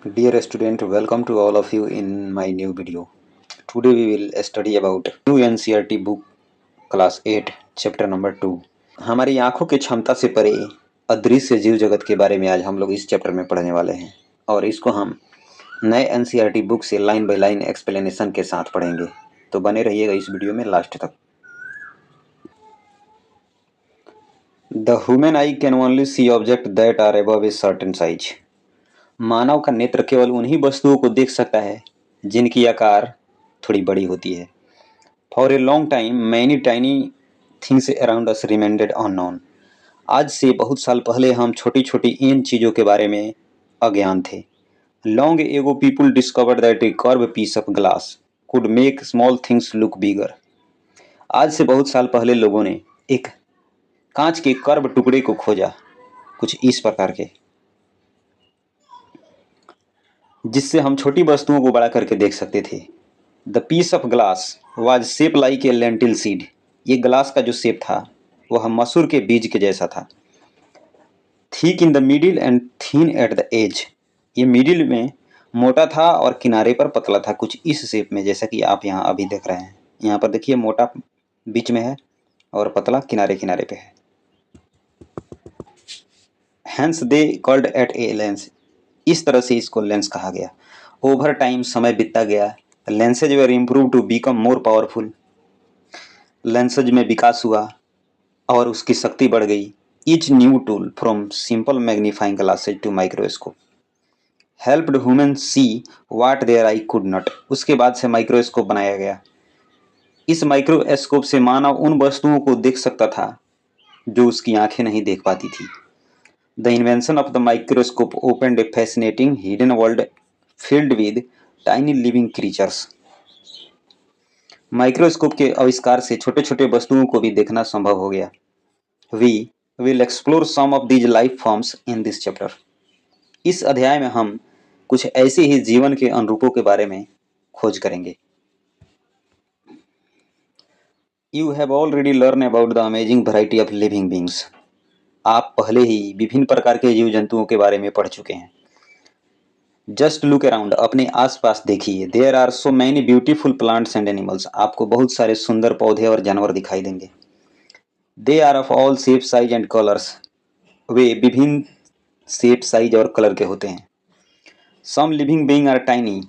Dear student, welcome to all of you in my new video. Today we will study about new NCERT book class 8 chapter number 2. हमारी आंखों की क्षमता से परे अदृश्य जीव जगत के बारे में आज हम लोग इस चैप्टर में पढ़ने वाले हैं और इसको हम नए NCERT बुक से लाइन बाय लाइन एक्सप्लेनेशन के साथ पढ़ेंगे। तो बने रहिएगा इस वीडियो में लास्ट तक। The human eye can only see objects that are above a certain size. मानव का नेत्र केवल उन्हीं वस्तुओं को देख सकता है जिनकी आकार थोड़ी बड़ी होती है। For a long time many tiny things around us remained unknown. आज से बहुत साल पहले हम छोटी छोटी इन चीज़ों के बारे में अज्ञान थे। Long ago people discovered that a curve piece of glass could make small things look bigger. आज से बहुत साल पहले लोगों ने एक कांच के कर्व टुकड़े को खोजा, कुछ इस प्रकार के, जिससे हम छोटी वस्तुओं को बड़ा करके देख सकते थे। The piece of glass was shape like a lentil seed. ये ग्लास का जो शेप था वह मसूर के बीज के जैसा था। Thick in the middle and thin at the edge. ये मिडिल में मोटा था और किनारे पर पतला था, कुछ इस शेप में, जैसा कि आप यहाँ अभी देख रहे हैं। यहाँ पर देखिए मोटा बीच में है और पतला किनारे किनारे पे है। Hence they called it a lens. इस तरह से इसको लेंस कहा गया। ओवर टाइम, समय बीतता गया, lenses were improve to become more powerful. Lenses में विकास हुआ और उसकी शक्ति बढ़ गई। Each new tool from simple magnifying glasses to microscope helped human see what their eye could not. उसके बाद से माइक्रोस्कोप बनाया गया। इस माइक्रोस्कोप से मानव उन वस्तुओं को देख सकता था जो उसकी आंखें नहीं देख पाती थी। The invention of the microscope opened a fascinating hidden world filled with tiny living creatures. Microscope के आविष्कार से छोटे छोटे वस्तुओं को भी देखना संभव हो गया। We will explore some of these life forms in this chapter. इस अध्याय में हम कुछ ऐसे ही जीवन के अनुरूपों के बारे में खोज करेंगे। You have already learned about the amazing variety of living beings. आप पहले ही विभिन्न प्रकार के जीव जंतुओं के बारे में पढ़ चुके हैं। जस्ट लुक अराउंड, अपने आसपास देखिए। There are so many beautiful plants and animals. आपको बहुत सारे सुंदर पौधे और जानवर दिखाई देंगे। They are of all shape, size and colours. वे विभिन्न शेप, साइज और कलर के होते हैं। Some living being are tiny.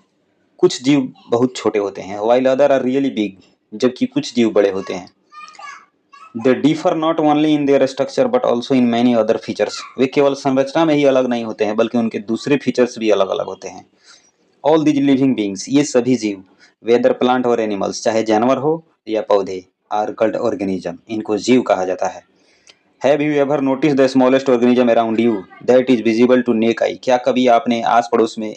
कुछ जीव बहुत छोटे होते हैं। While other are really big. जबकि कुछ जीव बड़े होते हैं। They differ not only in their structure but also in many other features. वे केवल संरचना में ही अलग नहीं होते हैं बल्कि उनके दूसरे फीचर्स भी अलग अलग होते हैं। ऑल दीज लिविंग बींग्स, ये सभी जीव, वेदर प्लांट और एनिमल्स, चाहे जानवर हो या पौधे, आर कल्ड ऑर्गेनिज्म, इनको जीव कहा जाता है। Have you ever notice the smallest organism around you that is visible to naked eye. क्या कभी आपने आस पड़ोस में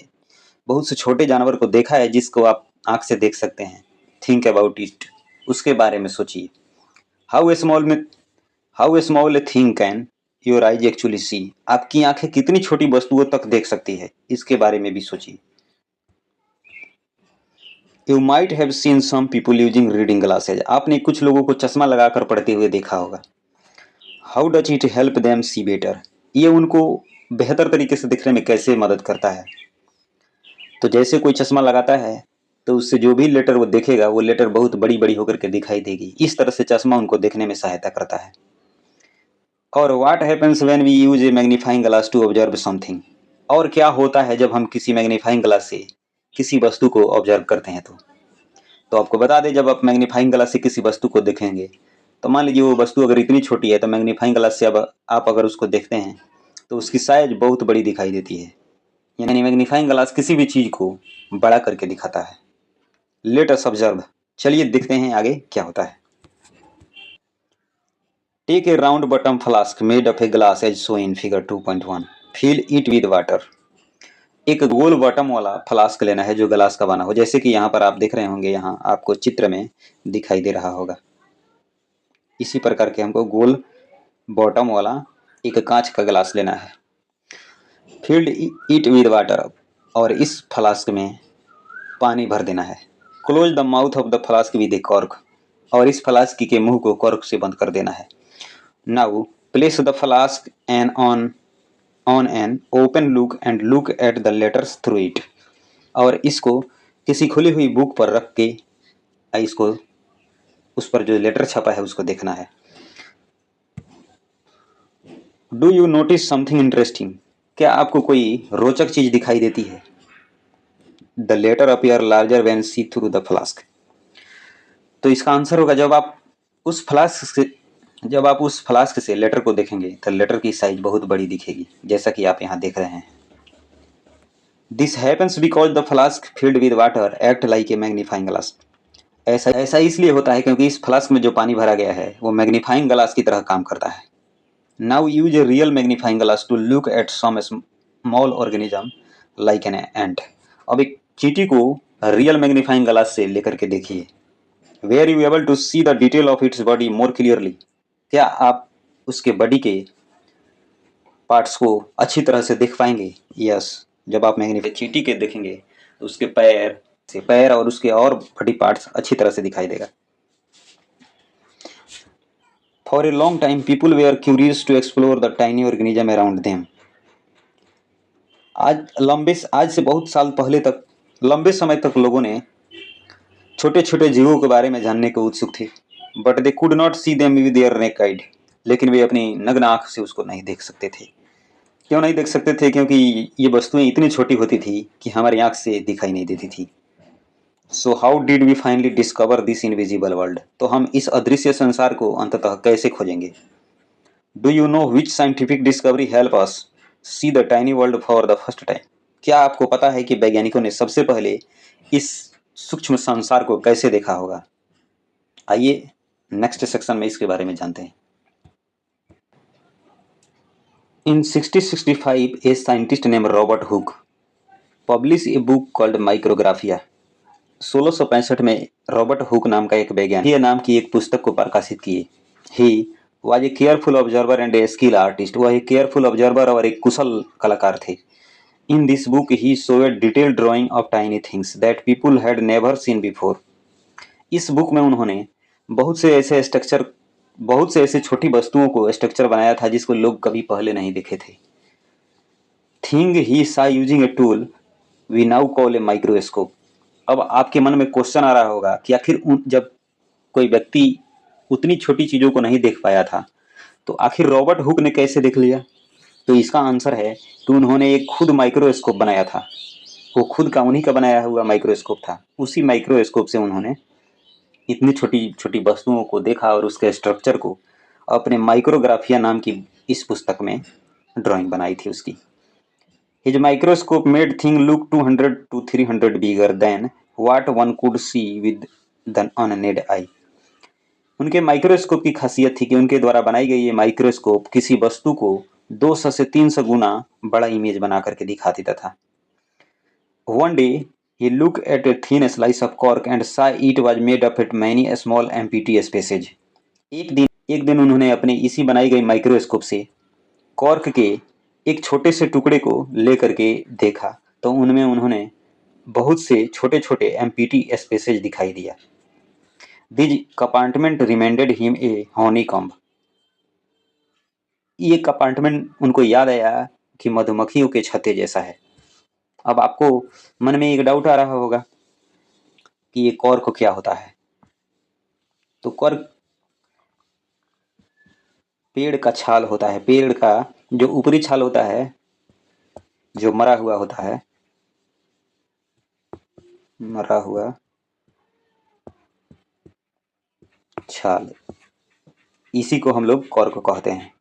बहुत से छोटे जानवर को देखा है जिसको आप आंख से देख सकते हैं? थिंक अबाउट इट, उसके बारे में सोचिए। How small a thing can your eyes actually see. आपकी आंखें कितनी छोटी वस्तुओं तक देख सकती है, इसके बारे में भी सोचिए। You might have seen some people using reading glasses. आपने कुछ लोगों को चश्मा लगाकर पढ़ते हुए देखा होगा। How does it help them see better. ये उनको बेहतर तरीके से दिखने में कैसे मदद करता है? तो जैसे कोई चश्मा लगाता है तो उससे जो भी लेटर वो देखेगा वो लेटर बहुत बड़ी बड़ी होकर के दिखाई देगी। इस तरह से चश्मा उनको देखने में सहायता करता है। और what happens when we use a magnifying glass to observe something. और क्या होता है जब हम किसी मैग्नीफाइंग ग्लास से किसी वस्तु को ऑब्जर्व करते हैं? तो आपको बता दें, जब आप मैग्नीफाइंग ग्लास से किसी वस्तु को देखेंगे तो मान लीजिए वो वस्तु अगर इतनी छोटी है तो मैग्नीफाइंग ग्लास से अब आप अगर उसको देखते हैं तो उसकी साइज बहुत बड़ी दिखाई देती है। यानी मैग्नीफाइंग ग्लास किसी भी चीज़ को बड़ा करके दिखाता है। लेट अस ऑब्जर्व, चलिए देखते हैं आगे क्या होता है। Take a round bottom flask made of a glass as show in figure 2.1, fill it with water. एक गोल बॉटम वाला फ्लास्क लेना है जो ग्लास का बना हो, जैसे कि यहाँ पर आप देख रहे होंगे, यहाँ आपको चित्र में दिखाई दे रहा होगा। इसी प्रकार के हमको गोल बॉटम वाला एक कांच का ग्लास लेना है। फिल्ड इट विद वाटर, और इस फ्लास्क में पानी भर देना है। Close the mouth of the flask with A cork, और इस फ्लास्क के मुंह को कॉर्क से बंद कर देना है। Now place the flask an on on an open look and look at the letters through it. और इसको किसी खुली हुई बुक पर रख के इसको उस पर जो लेटर छपा है उसको देखना है। Do you notice something interesting? क्या आपको कोई रोचक चीज दिखाई देती है? The letter appear larger when see through the flask. तो इसका आंसर होगा जब आप उस फ्लास्क से लेटर को देखेंगे तो लेटर की साइज बहुत बड़ी दिखेगी, जैसा कि आप यहाँ देख रहे हैं। This happens because the flask filled with water act like a magnifying glass. ऐसा इसलिए होता है क्योंकि इस फ्लास्क में जो पानी भरा गया है वो मैग्नीफाइंग ग्लास की तरह काम करता है। Now use a real magnifying glass to look at some small organism like an ant. अब एक चींटी को रियल मैग्नीफाइंग ग्लास से लेकर के देखिए। Were you able to see the detail of its body more clearly. क्या आप उसके बॉडी के पार्ट्स को अच्छी तरह से देख पाएंगे? यस। जब आप मैग्नीफाइंग चींटी के देखेंगे तो उसके पैर और उसके और बॉडी पार्ट्स अच्छी तरह से दिखाई देगा। For a long time people were curious to explore the tiny organism around them. आज से बहुत साल पहले तक, लंबे समय तक लोगों ने छोटे छोटे जीवों के बारे में जानने को उत्सुक थे। But they could not see them with their naked. लेकिन वे अपनी नग्न आंख से उसको नहीं देख सकते थे। क्यों नहीं देख सकते थे? क्योंकि ये वस्तुएं इतनी छोटी होती थी कि हमारी आंख से दिखाई नहीं देती थी। So how did we finally discover this invisible world? तो हम इस अदृश्य संसार को अंततः कैसे खोजेंगे? Do you know which scientific discovery help us see the tiny world for the first time? क्या आपको पता है कि वैज्ञानिकों ने सबसे पहले इस सूक्ष्म संसार को कैसे देखा होगा? आइए नेक्स्ट सेक्शन में इसके बारे में जानते हैं। In 1665, a scientist named Robert Hooke published a book called Micrographia। 1665 में रॉबर्ट हुक नाम का एक वैज्ञानिक नाम की एक पुस्तक को प्रकाशित किए। He was a careful observer and a skill artist. वह एक केयरफुल ऑब्जर्वर और एक कुशल कलाकार थे। In this book he showed detail drying of tiny things that people had never seen before. इस बुक में उन्होंने बहुत से ऐसे छोटी वस्तुओं को स्ट्रक्चर बनाया था जिसको लोग कभी पहले नहीं देखे थे। Thing he saw using a tool we now call a microscope. अब आपके मन में क्वेश्चन आ रहा होगा कि आखिर जब कोई व्यक्ति उतनी छोटी चीजों को नहीं देख पाया था तो आखिर रॉबर्ट हुक ने कैसे देख लिया? तो इसका आंसर है कि उन्होंने एक खुद माइक्रोस्कोप बनाया था। वो खुद का उन्हीं का बनाया हुआ माइक्रोस्कोप था। उसी माइक्रोस्कोप से उन्होंने इतनी छोटी छोटी वस्तुओं को देखा और उसके स्ट्रक्चर को अपने माइक्रोग्राफिया नाम की इस पुस्तक में ड्राइंग बनाई थी उसकी। His microscope made things look 200 to 300 bigger than what one could see with the unaided eye। उनके माइक्रोस्कोप की खासियत थी कि उनके द्वारा बनाई गई ये माइक्रोस्कोप किसी वस्तु को 200 से 300 गुना बड़ा इमेज बना करके दिखा देता था। One day he looked at a thin slice of cork and saw it was made of many small empty spaces। एक दिन उन्होंने अपने इसी बनाई गई माइक्रोस्कोप से कॉर्क के एक छोटे से टुकड़े को ले करके देखा तो उनमें उन्होंने बहुत से छोटे छोटे एम्प्टी स्पेसेज दिखाई दिया। This compartment reminded him a honeycomb. ये कंपार्टमेंट उनको याद आया कि मधुमक्खियों के छत्ते जैसा है। अब आपको मन में एक डाउट आ रहा होगा कि ये कॉर्क क्या होता है? तो कॉर्क पेड़ का छाल होता है। पेड़ का जो ऊपरी छाल होता है, जो मरा हुआ छाल, इसी को हम लोग कॉर्क कहते हैं।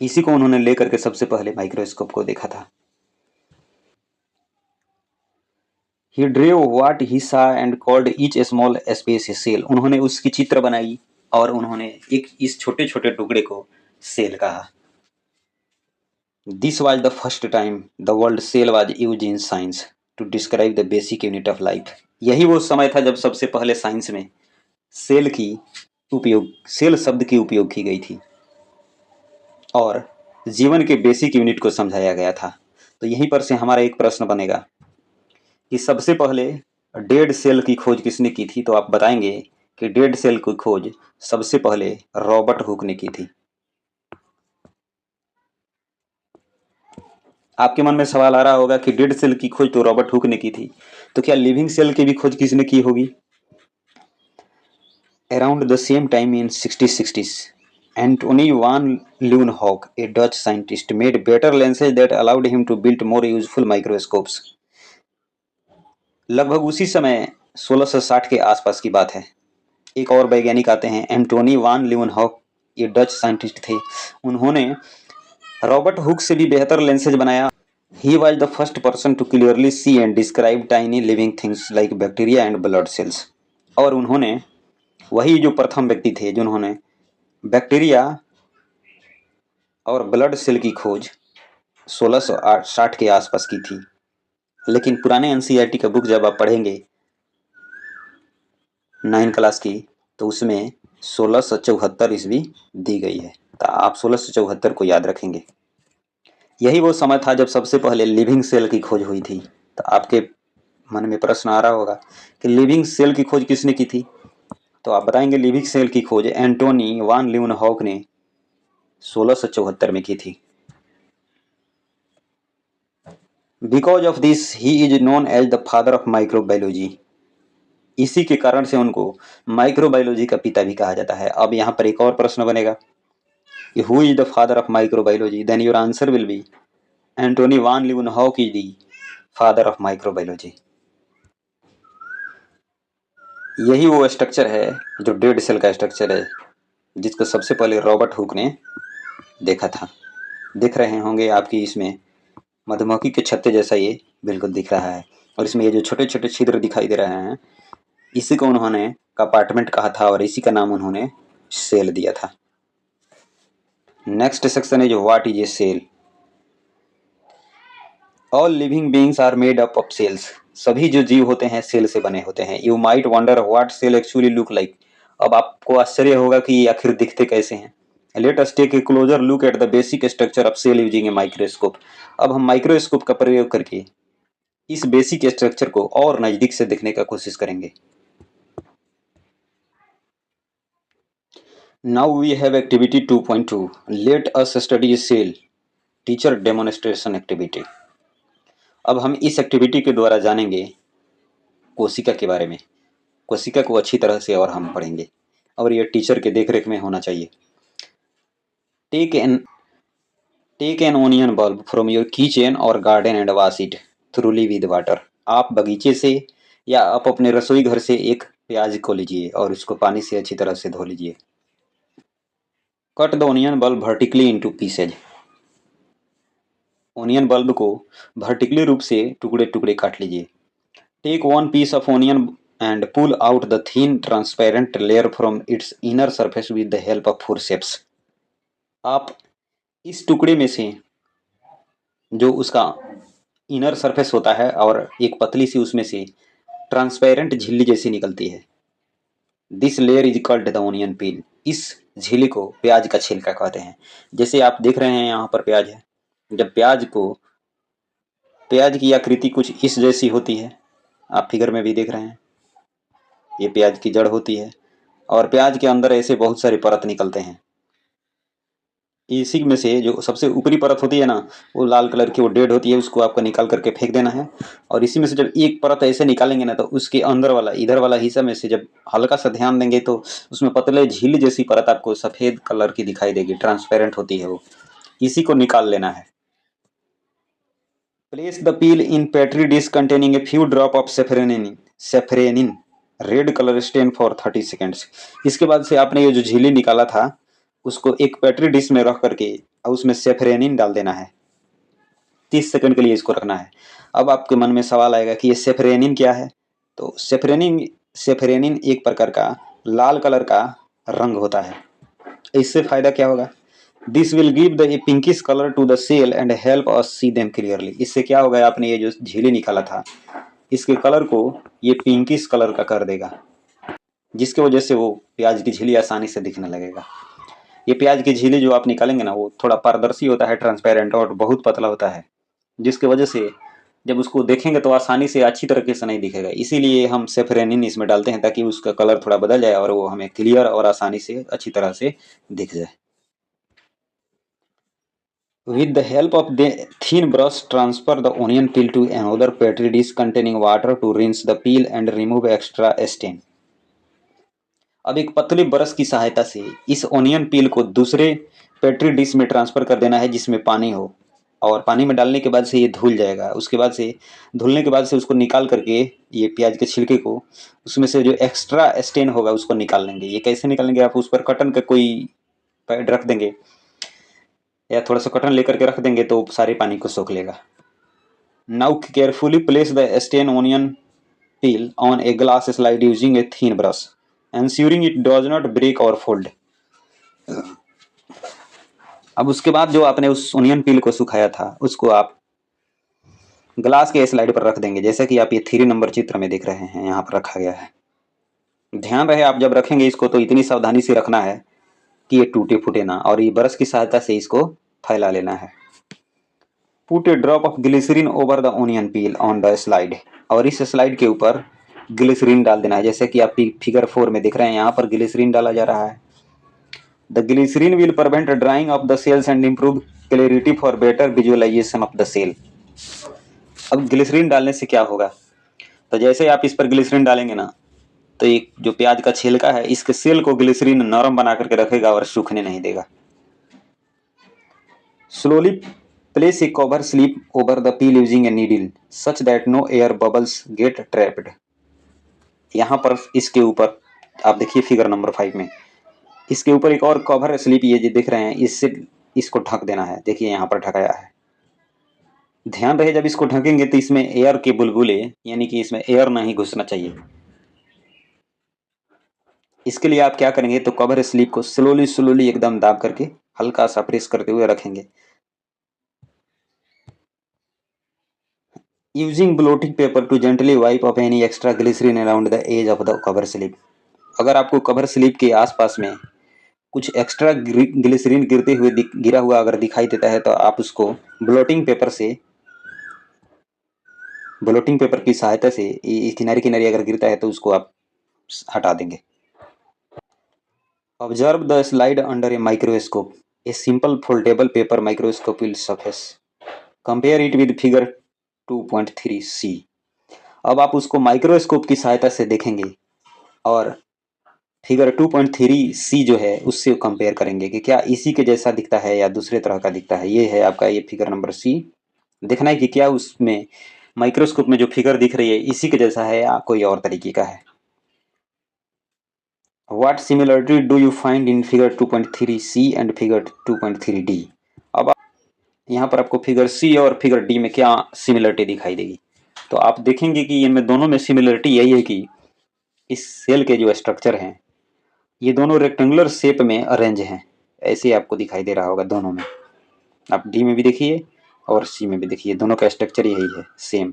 इसी को उन्होंने लेकर के सबसे पहले माइक्रोस्कोप को देखा था। He drew what he saw and called each small space a cell। उन्होंने उसकी चित्र बनाई और उन्होंने इस छोटे छोटे टुकड़े को सेल कहा। This was the first time the word cell was used in science to describe the basic unit of life। यही वो समय था जब सबसे पहले साइंस में सेल शब्द की उपयोग की गई थी और जीवन के बेसिक यूनिट को समझाया गया था। तो यहीं पर से हमारा एक प्रश्न बनेगा कि सबसे पहले डेड सेल की खोज किसने की थी? तो आप बताएंगे कि डेड सेल की खोज सबसे पहले रॉबर्ट हुक ने की थी। आपके मन में सवाल आ रहा होगा कि डेड सेल की खोज तो रॉबर्ट हुक ने की थी, तो क्या लिविंग सेल की भी खोज किसने की होगी? Around the same time in 60s, Antony van Leeuwenhoek, a Dutch scientist, made better lenses that allowed him to build more useful microscopes. लगभग उसी समय 1660 के आसपास की बात है। एक और वैज्ञानिक आते हैं, एंटोनी वान लीeuwenhoek, ये डच साइंटिस्ट थे। उन्होंने रॉबर्ट हुक से भी बेहतर लेंसेज बनाया। He was the first person to clearly see and describe tiny living things like bacteria and blood cells. और उन्होंने वही जो प्रथम व्यक्ति थे जिन्होंने बैक्टीरिया और ब्लड सेल की खोज 1660 के आसपास की थी। लेकिन पुराने एनसीईआरटी का बुक जब आप पढ़ेंगे 9 क्लास की, तो उसमें 1674 ईस्वी दी गई है, तो आप 1674 को याद रखेंगे। यही वो समय था जब सबसे पहले लिविंग सेल की खोज हुई थी। तो आपके मन में प्रश्न आ रहा होगा कि लिविंग सेल की खोज किसने की थी? तो आप बताएंगे लिविंग सेल की खोज एंटोनी वान लीeuwenhoek ने 1674 में की थी। Because of this he is known as the father of microbiology. इसी के कारण से उनको माइक्रोबायोलॉजी का पिता भी कहा जाता है। अब यहाँ पर एक और प्रश्न बनेगा, who is the father of microbiology? Then your answer will be Antonie van Leeuwenhoek is the father of microbiology. यही वो स्ट्रक्चर है जो डेड सेल का स्ट्रक्चर है, जिसको सबसे पहले रॉबर्ट हुक ने देखा था। दिख रहे होंगे आपकी इसमें मधुमक्खी के छत्ते जैसा ये बिल्कुल दिख रहा है, और इसमें ये जो छोटे छोटे छिद्र दिखाई दे रहे हैं, इसी को उन्होंने कंपार्टमेंट कहा था और इसी का नाम उन्होंने सेल दिया था। नेक्स्ट सेक्शन है जो what is a cell. All living beings are made up of cells. सभी जो जीव होते हैं सेल से बने होते हैं। You might wonder what cell actually look like. अब आपको आश्चर्य होगा कि ये आखिर दिखते कैसे हैं। Let us take a closer look at the basic structure of cell using a microscope. अब हम माइक्रोस्कोप का प्रयोग करके इस बेसिक स्ट्रक्चर को और नजदीक से देखने का कोशिश करेंगे। Now we have activity 2.2. Let us study a cell. Teacher demonstration activity. अब हम इस एक्टिविटी के द्वारा जानेंगे कोशिका के बारे में। कोशिका को अच्छी तरह से और हम पढ़ेंगे, और यह टीचर के देखरेख में होना चाहिए। Take an onion bulb from your kitchen or garden and wash it thoroughly with water. आप बगीचे से या आप अपने रसोई घर से एक प्याज को लीजिए और उसको पानी से अच्छी तरह से धो लीजिए। Cut the onion bulb vertically into pieces. Onion bulb को वर्टिकली रूप से टुकड़े टुकड़े काट लीजिए। Take one piece of onion and pull out the thin transparent layer from its inner surface with the help of forceps. आप इस टुकड़े में से जो उसका इनर सरफेस होता है और एक पतली सी उसमें से ट्रांसपेरेंट झिल्ली जैसी निकलती है, this layer is called the onion peel. इस झिल्ली को प्याज का छिलका कहते हैं। जैसे आप देख रहे हैं यहाँ पर प्याज है। जब प्याज की आकृति कुछ इस जैसी होती है, आप फिगर में भी देख रहे हैं, ये प्याज की जड़ होती है और प्याज के अंदर ऐसे बहुत सारे परत निकलते हैं। इसी में से जो सबसे ऊपरी परत होती है ना, वो लाल कलर की, वो डेड होती है, उसको आपको निकाल करके फेंक देना है। और इसी में से जब एक परत ऐसे निकालेंगे ना, तो उसके अंदर वाला इधर वाला हिस्सा में से जब हल्का सा ध्यान देंगे तो उसमें पतले झील जैसी परत आपको सफ़ेद कलर की दिखाई देगी, ट्रांसपेरेंट होती है वो। इसी को निकाल लेना है। Place the peel in petri dish containing a few drop of safranin red colour stand for 30 seconds. इसके बाद से आपने ये जो झिल्ली निकाला था उसको एक पेट्री डिश में रख करके और उसमें सेफ्रेनिन डाल देना है। 30 सेकंड के लिए इसको रखना है। अब आपके मन में सवाल आएगा कि ये सेफ्रेनिन क्या है? तो सेफ्रेनिन एक प्रकार का लाल कलर का रंग होता है। इससे फायदा क्या होगा? This will give the pinkish colour to the cell and help us see them clearly. इससे क्या होगा, आपने ये जो झिल्ली निकाला था इसके कलर को ये पिंकिश कलर का कर देगा, जिसकी वजह से वो प्याज की झिल्ली आसानी से दिखने लगेगा। ये प्याज की झिल्ली जो आप निकालेंगे ना, वो थोड़ा पारदर्शी होता है, ट्रांसपेरेंट और बहुत पतला होता है, जिसकी वजह से जब उसको देखेंगे तो आसानी से अच्छी तरीके से नहीं दिखेगा। इसीलिए हम सेफ्रेनिन इसमें डालते हैं ताकि उसका कलर थोड़ा बदल जाए और वो हमें क्लियर और आसानी से अच्छी तरह से दिख जाए। With the help of the thin brush, transfer the onion peel to another petri dish containing water to rinse the peel and remove extra stain. अब एक पतले ब्रश की सहायता से इस ओनियन पील को दूसरे पेट्री डिश में ट्रांसफर कर देना है जिसमें पानी हो, और पानी में डालने के बाद से ये धुल जाएगा। उसके बाद से धुलने के बाद से उसको निकाल करके ये प्याज के छिलके को उसमें से जो एक्स्ट्रा स्टेन होगा उसको निकाल लेंगे। ये कैसे निकालेंगे, आप उस पर कॉटन का कोई पैड रख देंगे या थोड़ा सा कॉटन लेकर के रख देंगे तो सारे पानी को सोख लेगा। Now carefully place the stain onion peel on a glass slide using a thin brush, ensuring it does not break or fold. अब उसके बाद जो आपने उस ओनियन पील को सुखाया था उसको आप ग्लास के स्लाइड पर रख देंगे, जैसा कि आप ये 3 नंबर चित्र में देख रहे हैं, यहाँ पर रखा गया है। ध्यान रहे आप जब रखेंगे इसको तो इतनी सावधानी से रखना है कि ये टूटे फूटे ना, और ये ब्रश की सहायता से इसको फैला लेना है। Put a drop of glycerine over the onion peel on the slide, और इस स्लाइड के ऊपर ग्लिसरीन डाल देना है, जैसे कि आप फिगर 4 में देख रहे हैं, यहाँ पर ग्लिसरीन डाला जा रहा है। The glycerine will prevent drying of the cells and improve clarity for better visualisation of the cell. अब ग्लिसरीन डालने से क्या होगा, तो जैसे आप इस पर ग्लिसरीन डालेंगे ना तो एक जो प्याज का छिलका है इसके सेल को ग्लिसरीन नरम बना करके रखेगा और सूखने नहीं देगा। Slowly place a cover slip over the peel using a needle such that no air bubbles get trapped. यहाँ पर इसके ऊपर आप देखिए फिगर नंबर 5 में इसके ऊपर एक और कवर स्लिप ये जो देख रहे हैं इससे इसको ढक देना है। देखिए यहाँ पर ढकाया है। ध्यान रहे जब इसको ढकेंगे तो इसमें एयर के बुलबुले यानी कि इसमें एयर नहीं घुसना चाहिए। इसके लिए आप क्या करेंगे तो कवर स्लिप को स्लोली एकदम दाब करके हल्का सा प्रेस करते हुए रखेंगे। Using blotting paper to gently wipe off any extra glycerine around the edge of the cover slip. अगर आपको कवर स्लिप के आसपास में कुछ एक्स्ट्रा ग्लिसरीन गिरा हुआ अगर दिखाई देता है तो आप उसको ब्लोटिंग पेपर की सहायता से किनारे किनारे अगर गिरता है तो उसको आप हटा देंगे। Observe the slide under a microscope. A simple foldable paper microscope will suffice. Compare it with figure 2.3c। अब आप उसको माइक्रोस्कोप की सहायता से देखेंगे और फिगर 2.3c जो है उससे कंपेयर करेंगे कि क्या इसी के जैसा दिखता है या दूसरे तरह का दिखता है। ये है आपका ये फिगर नंबर सी। देखना है कि क्या उसमें माइक्रोस्कोप में जो फिगर दिख रही है इसी के जैसा है या कोई और तरीके का है। What similarity do you find in figure 2.3c and figure 2.3d? अब यहाँ पर आपको फिगर सी और फिगर डी में क्या सिमिलरिटी दिखाई देगी, तो आप देखेंगे कि इनमें दोनों में सिमिलरिटी यही है कि इस सेल के जो स्ट्रक्चर हैं ये दोनों रेक्टेंगुलर शेप में अरेंज हैं। ऐसे आपको दिखाई दे रहा होगा दोनों में। आप डी में भी देखिए और सी में भी देखिए, दोनों का स्ट्रक्चर यही है same.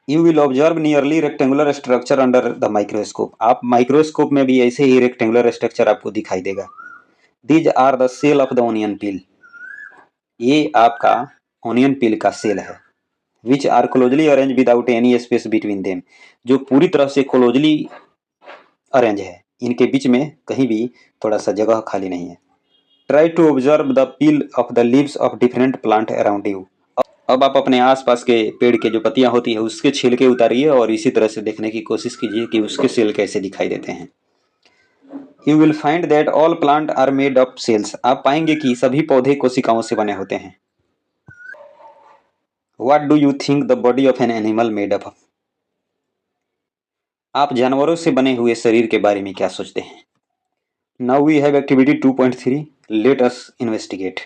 You will observe nearly rectangular structure under the microscope. आप माइक्रोस्कोप में भी ऐसे ही रेक्टेंगुलर स्ट्रक्चर आपको दिखाई देगा। These are the cell of the onion peel. ये आपका ओनियन पील का सेल है। Which are closely arrange without any space between them. जो पूरी तरह से क्लोजली अरेंज है, इनके बीच में कहीं भी थोड़ा सा जगह खाली नहीं है। Try to observe the peel of the leaves of different plant around you. अब आप अपने आसपास के पेड़ के जो पत्तियां होती है उसके छिलके उतारिए और इसी तरह से देखने की कोशिश कीजिए कि उसके सेल कैसे दिखाई देते हैं। You will find that all plant are made of cells. आप पाएंगे कि सभी पौधे कोशिकाओं से बने होते हैं। What do you think the body of an animal made of. आप जानवरों से बने हुए शरीर के बारे में क्या सोचते हैं। Now we have activity 2.3। Let us investigate.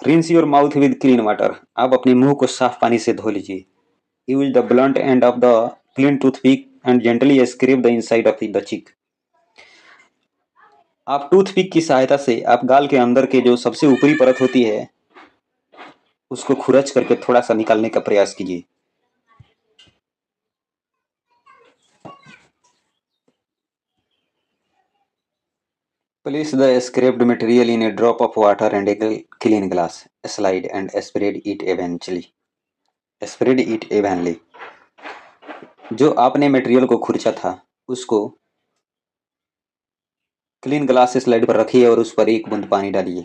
Rinse your mouth with clean water. आप अपने मुंह को साफ पानी से धो लीजिए। Use the blunt end of the clean toothpick and gently scrape the inside of the cheek. आप टूथपिक की सहायता से आप गाल के अंदर के जो सबसे ऊपरी परत होती है उसको खुरच करके थोड़ा सा निकालने का प्रयास कीजिए। Place the scraped material in a drop of water and a clean glass. Slide and spread it eventually. Spread it evenly. जो आपने मटेरियल को खुरचा था उसको क्लीन ग्लास स्लाइड पर रखिए और उस पर एक बूंद पानी डालिए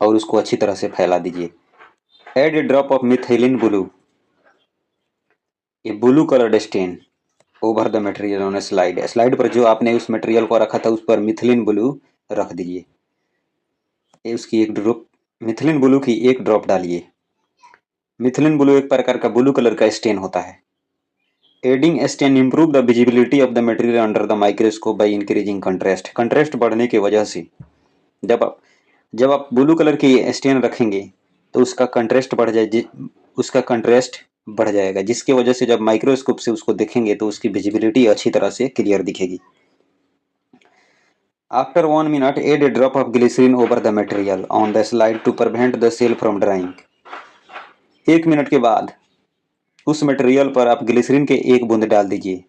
और उसको अच्छी तरह से फैला दीजिए। Add a drop of methylene blue, a blue coloured stain over the material on a slide. Slide पर जो आपने उस मटेरियल को रखा था उस पर मिथिलिन ब्लू रख दीजिए। उसकी एक ड्रॉप मिथिलिन ब्लू की एक ड्रॉप डालिए। मिथिलिन ब्लू एक प्रकार का ब्लू कलर का स्टेन होता है। Adding stain improve the visibility of the material under the microscope by increasing contrast. Contrast बढ़ने की वजह से जब आप ब्लू कलर की स्टेन रखेंगे तो उसका कंट्रास्ट बढ़ जाएगा, जिसकी वजह से जब माइक्रोस्कोप से उसको देखेंगे तो उसकी विजिबिलिटी अच्छी तरह से क्लियर दिखेगी। After 1 minute, add a drop of glycerin over the material on the slide to prevent the seal from drying. 1 minute के बाद उस मटेरियल पर आप ग्लिसरीन के एक बूंद डाल दीजिए।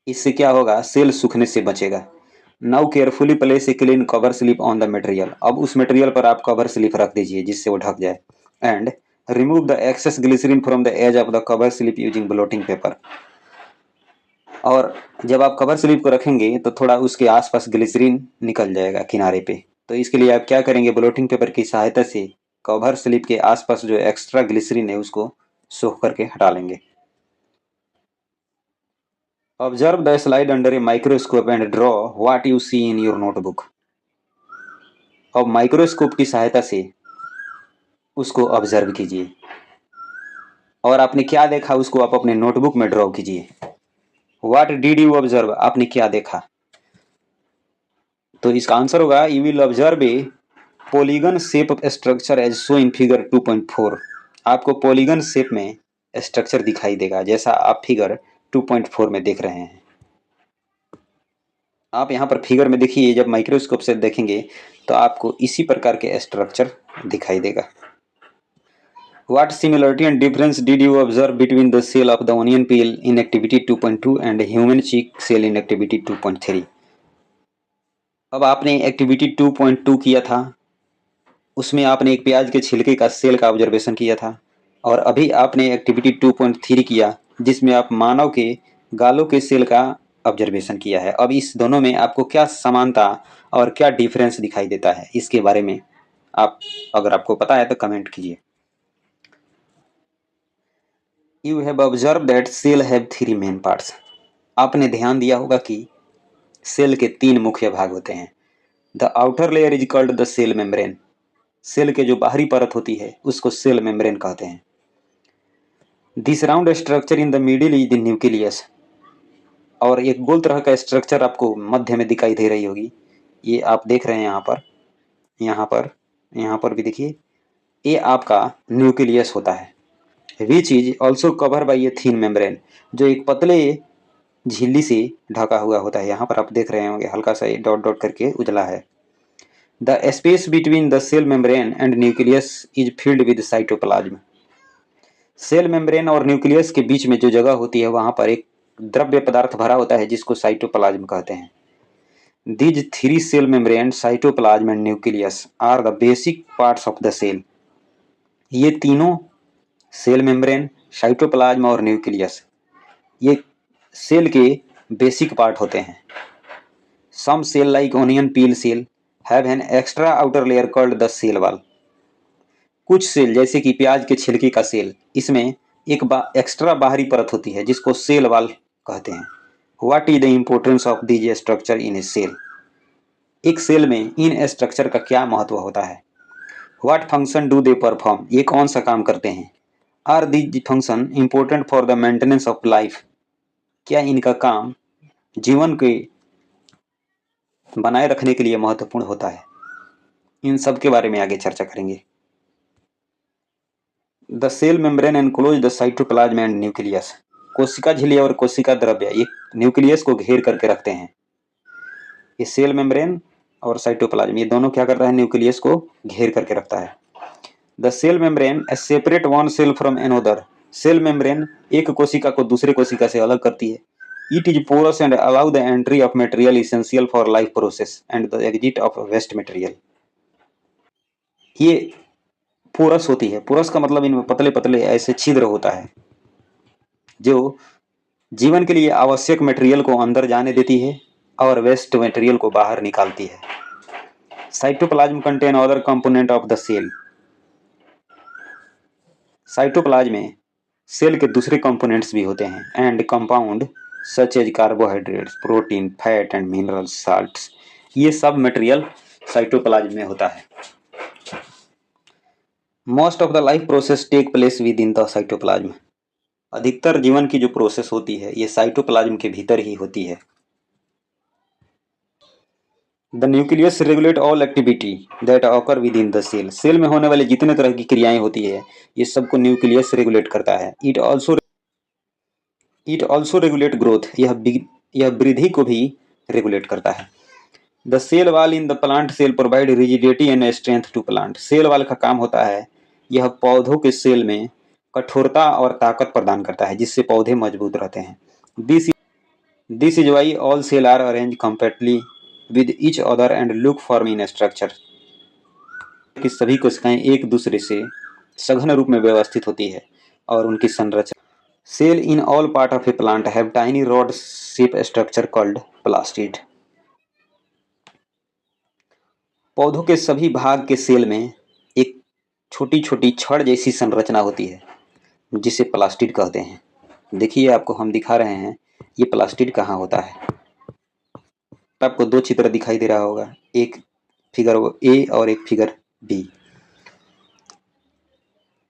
इससे क्या होगा, सेल सूखने से बचेगा। Now carefully place a clean cover slip on the material. अब उस मटेरियल पर आप कवर स्लिप रख दीजिए जिससे वो ढक जाए। And remove the excess glycerine from the edge of the cover slip using blotting paper. और जब आप कवर स्लिप को रखेंगे तो थोड़ा उसके आसपास ग्लिसरीन निकल जाएगा किनारे पे। तो इसके लिए आप क्या करेंगे, ब्लोटिंग पेपर की सहायता से कवर स्लिप के आसपास जो एक्स्ट्रा ग्लिसरीन है उसको सोख करके हटा लेंगे। Observe the slide under a microscope and draw what you see in your notebook. अब माइक्रोस्कोप की सहायता से उसको ऑब्जर्व कीजिए और आपने क्या देखा उसको आप अपने नोटबुक में ड्रॉ कीजिए। व्हाट डिड यू ऑब्जर्व, आपने क्या देखा। तो इसका आंसर होगा you will observe a polygon shape of structure as show in figure 2.4। आपको पॉलीगन शेप में स्ट्रक्चर दिखाई देगा जैसा आप फिगर 2.4 में देख रहे हैं। आप यहाँ पर फिगर में देखिए, जब माइक्रोस्कोप से देखेंगे तो आपको इसी प्रकार के स्ट्रक्चर दिखाई देगा। What similarity and difference did you observe between the cell of the onion peel in activity 2.2 and human cheek cell in activity 2.3? अब आपने एक्टिविटी 2.2 किया था, उसमें आपने एक प्याज के छिलके का सेल का ऑब्जर्वेशन किया था, और अभी आपने एक्टिविटी 2.3 किया जिसमें आप मानव के गालों के सेल का ऑब्जर्वेशन किया है। अब इस दोनों में आपको क्या समानता और क्या डिफरेंस दिखाई देता है, इसके बारे में आप अगर आपको पता है तो कमेंट कीजिए। You have observe that cell have 3 main parts. आपने ध्यान दिया होगा कि सेल के 3 मुख्य भाग होते हैं। The outer layer is called the cell membrane. Cell के जो बाहरी परत होती है उसको सेल मेम्ब्रेन कहते हैं। This round structure in the middle is the nucleus. और एक गोल तरह का स्ट्रक्चर आपको मध्य में दिखाई दे रही होगी, ये आप देख रहे हैं यहाँ पर, यहाँ पर भी देखिए, ये आपका न्यूक्लियस होता है। Which is also cover by A thin membrane, जो एक पतले झिल्ली से ढका हुआ होता है। यहाँ पर आप देख रहे होंगे हल्का सा डॉट डॉट करके उजला है। The space between the cell membrane and nucleus is filled with cytoplasm. Cell membrane और न्यूक्लियस के बीच में जो जगह होती है वहाँ पर एक द्रव्य पदार्थ भरा होता है जिसको साइटोप्लाज्म कहते हैं। These 3 cell membrane, cytoplasm and nucleus are the basic parts of the cell. ये तीनों सेल मेम्ब्रेन, साइटोप्लाज्म और न्यूक्लियस ये सेल के बेसिक पार्ट होते हैं। Some cell like onion peel cell have an extra outer layer called the cell wall. कुछ cell जैसे कि प्याज के छिलके का सेल, इसमें एक एक्स्ट्रा बाहरी परत होती है जिसको सेल वॉल कहते हैं। What is the importance of this structure in a cell. एक सेल में इन स्ट्रक्चर का क्या महत्व होता है। What function do they perform, ये कौन सा काम करते हैं। Are these functions important for the maintenance of life, क्या इनका काम जीवन के बनाए रखने के लिए महत्वपूर्ण होता है। इन सब के बारे में आगे चर्चा करेंगे। The cell membrane enclose the cytoplasm and nucleus. कोशिका झिल्ली और कोशिका द्रव्य ये न्यूक्लियस को घेर करके रखते हैं। ये सेल मेम्ब्रेन और साइटोप्लाज्म ये दोनों क्या करता है, न्यूक्लियस को घेर करके रखता है। The cell membrane separate one cell from another. Cell membrane एक कोशिका को दूसरे कोशिका से अलग करती है। It is porous and allow the entry of material essential for life process and the exit of waste material. ये पोरस होती है, पोरस का मतलब इनमें पतले पतले ऐसे छिद्र होता है जो जीवन के लिए आवश्यक मटेरियल को अंदर जाने देती है और वेस्ट मटेरियल को बाहर निकालती है। Cytoplasm contain other component of the cell. Cytoplasm में सेल के दूसरे कंपोनेंट्स भी होते हैं and compound such as carbohydrates, protein, fat and minerals, salts. ये सब मटेरियल साइटोप्लाज्म में होता है। Most of the life process take place within the cytoplasm. अधिकतर जीवन की जो प्रोसेस होती है ये साइटोप्लाज्म के भीतर ही होती है। The nucleus regulate all activity that occur within the cell. Cell में होने वाले जितने तरह की क्रियाएं होती है ये सबको न्यूक्लियस रेगुलेट करता है। It also regulate growth. यह वृद्धि को भी रेगुलेट करता है। The cell wall in the plant cell provide rigidity and strength to plant. Cell wall का काम होता है यह पौधों के सेल में कठोरता और ताकत प्रदान करता है जिससे पौधे मजबूत रहते हैं। This is why all cell are arrange compactly with each other and look form in structure. कि सभी कोशिकाएं एक दूसरे से सघन रूप में व्यवस्थित होती है और उनकी संरचना। Cell in all part of a plant have tiny rod shape structure called plastid. पौधों के सभी भाग के सेल में एक छोटी छोटी छड़ जैसी संरचना होती है जिसे प्लास्टिड कहते हैं। देखिए आपको हम दिखा रहे हैं ये प्लास्टिड कहाँ होता है। आपको दो चित्र दिखाई दे रहा होगा, एक फिगर ए और एक figure B.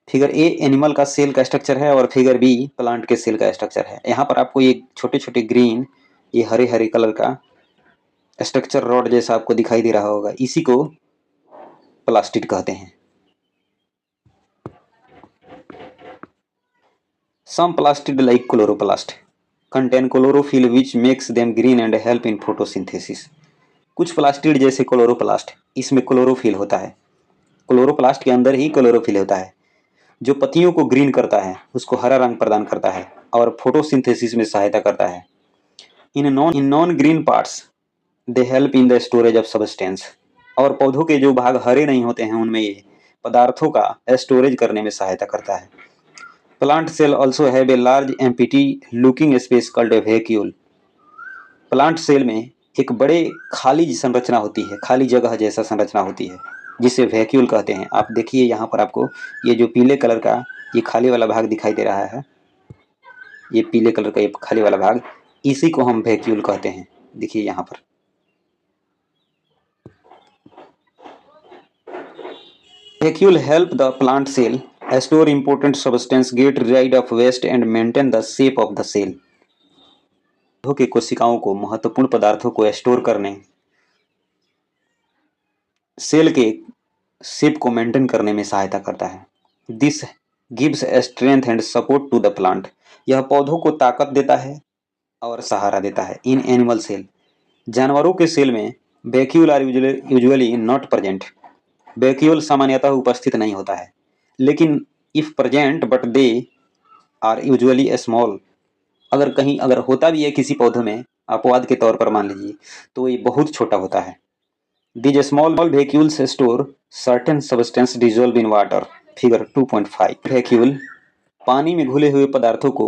Figure A animal का सेल का स्ट्रक्चर है और फिगर बी प्लांट के सेल का स्ट्रक्चर है। यहाँ पर आपको ये छोटे छोटे ग्रीन, ये हरे हरे कलर का स्ट्रक्चर रॉड जैसा आपको दिखाई दे रहा होगा, इसी को प्लास्टिड कहते हैं। Some plastid like chloroplast contain chlorophyll which makes them green and help in photosynthesis. कुछ प्लास्टिड जैसे क्लोरोप्लास्ट, इसमें क्लोरोफिल होता है। क्लोरोप्लास्ट के अंदर ही क्लोरोफिल होता है जो पत्तियों को ग्रीन करता है, उसको हरा रंग प्रदान करता है और फोटोसिंथेसिस में सहायता करता है। In non green parts they help in the storage of substance. और पौधों के जो भाग हरे नहीं होते हैं उनमें ये पदार्थों का स्टोरेज करने में सहायता करता है। Plant cell also have a large empty looking space called a vacuole. Plant cell में एक बड़े खाली संरचना होती है, खाली जगह जैसा संरचना होती है जिसे वैक्यूल कहते हैं। आप देखिए यहाँ पर आपको ये जो पीले कलर का ये खाली वाला भाग दिखाई दे रहा है, ये पीले कलर का ये खाली वाला भाग, इसी को हम वैक्यूल कहते हैं। देखिए यहाँ पर vacuole help the plant cell store important substance, get rid of waste and maintain the shape of the cell। पौधों के कोशिकाओं को महत्वपूर्ण पदार्थों को स्टोर करने, सेल के शेप को मेंटेन करने में सहायता करता है। This gives strength and support to the plant. यह पौधों को ताकत देता है और सहारा देता है। इन एनिमल सेल, जानवरों के सेल में vacuole are usually not present. Vacuole सामान्यतः उपस्थित नहीं होता है, लेकिन if present but they are usually small. अगर होता भी है किसी पौधे में, अपवाद के तौर पर मान लीजिए, तो ये बहुत छोटा होता है। These small vacuoles store certain substance dissolve in water. Figure 2.5। Vacuole पानी में घुले हुए पदार्थों को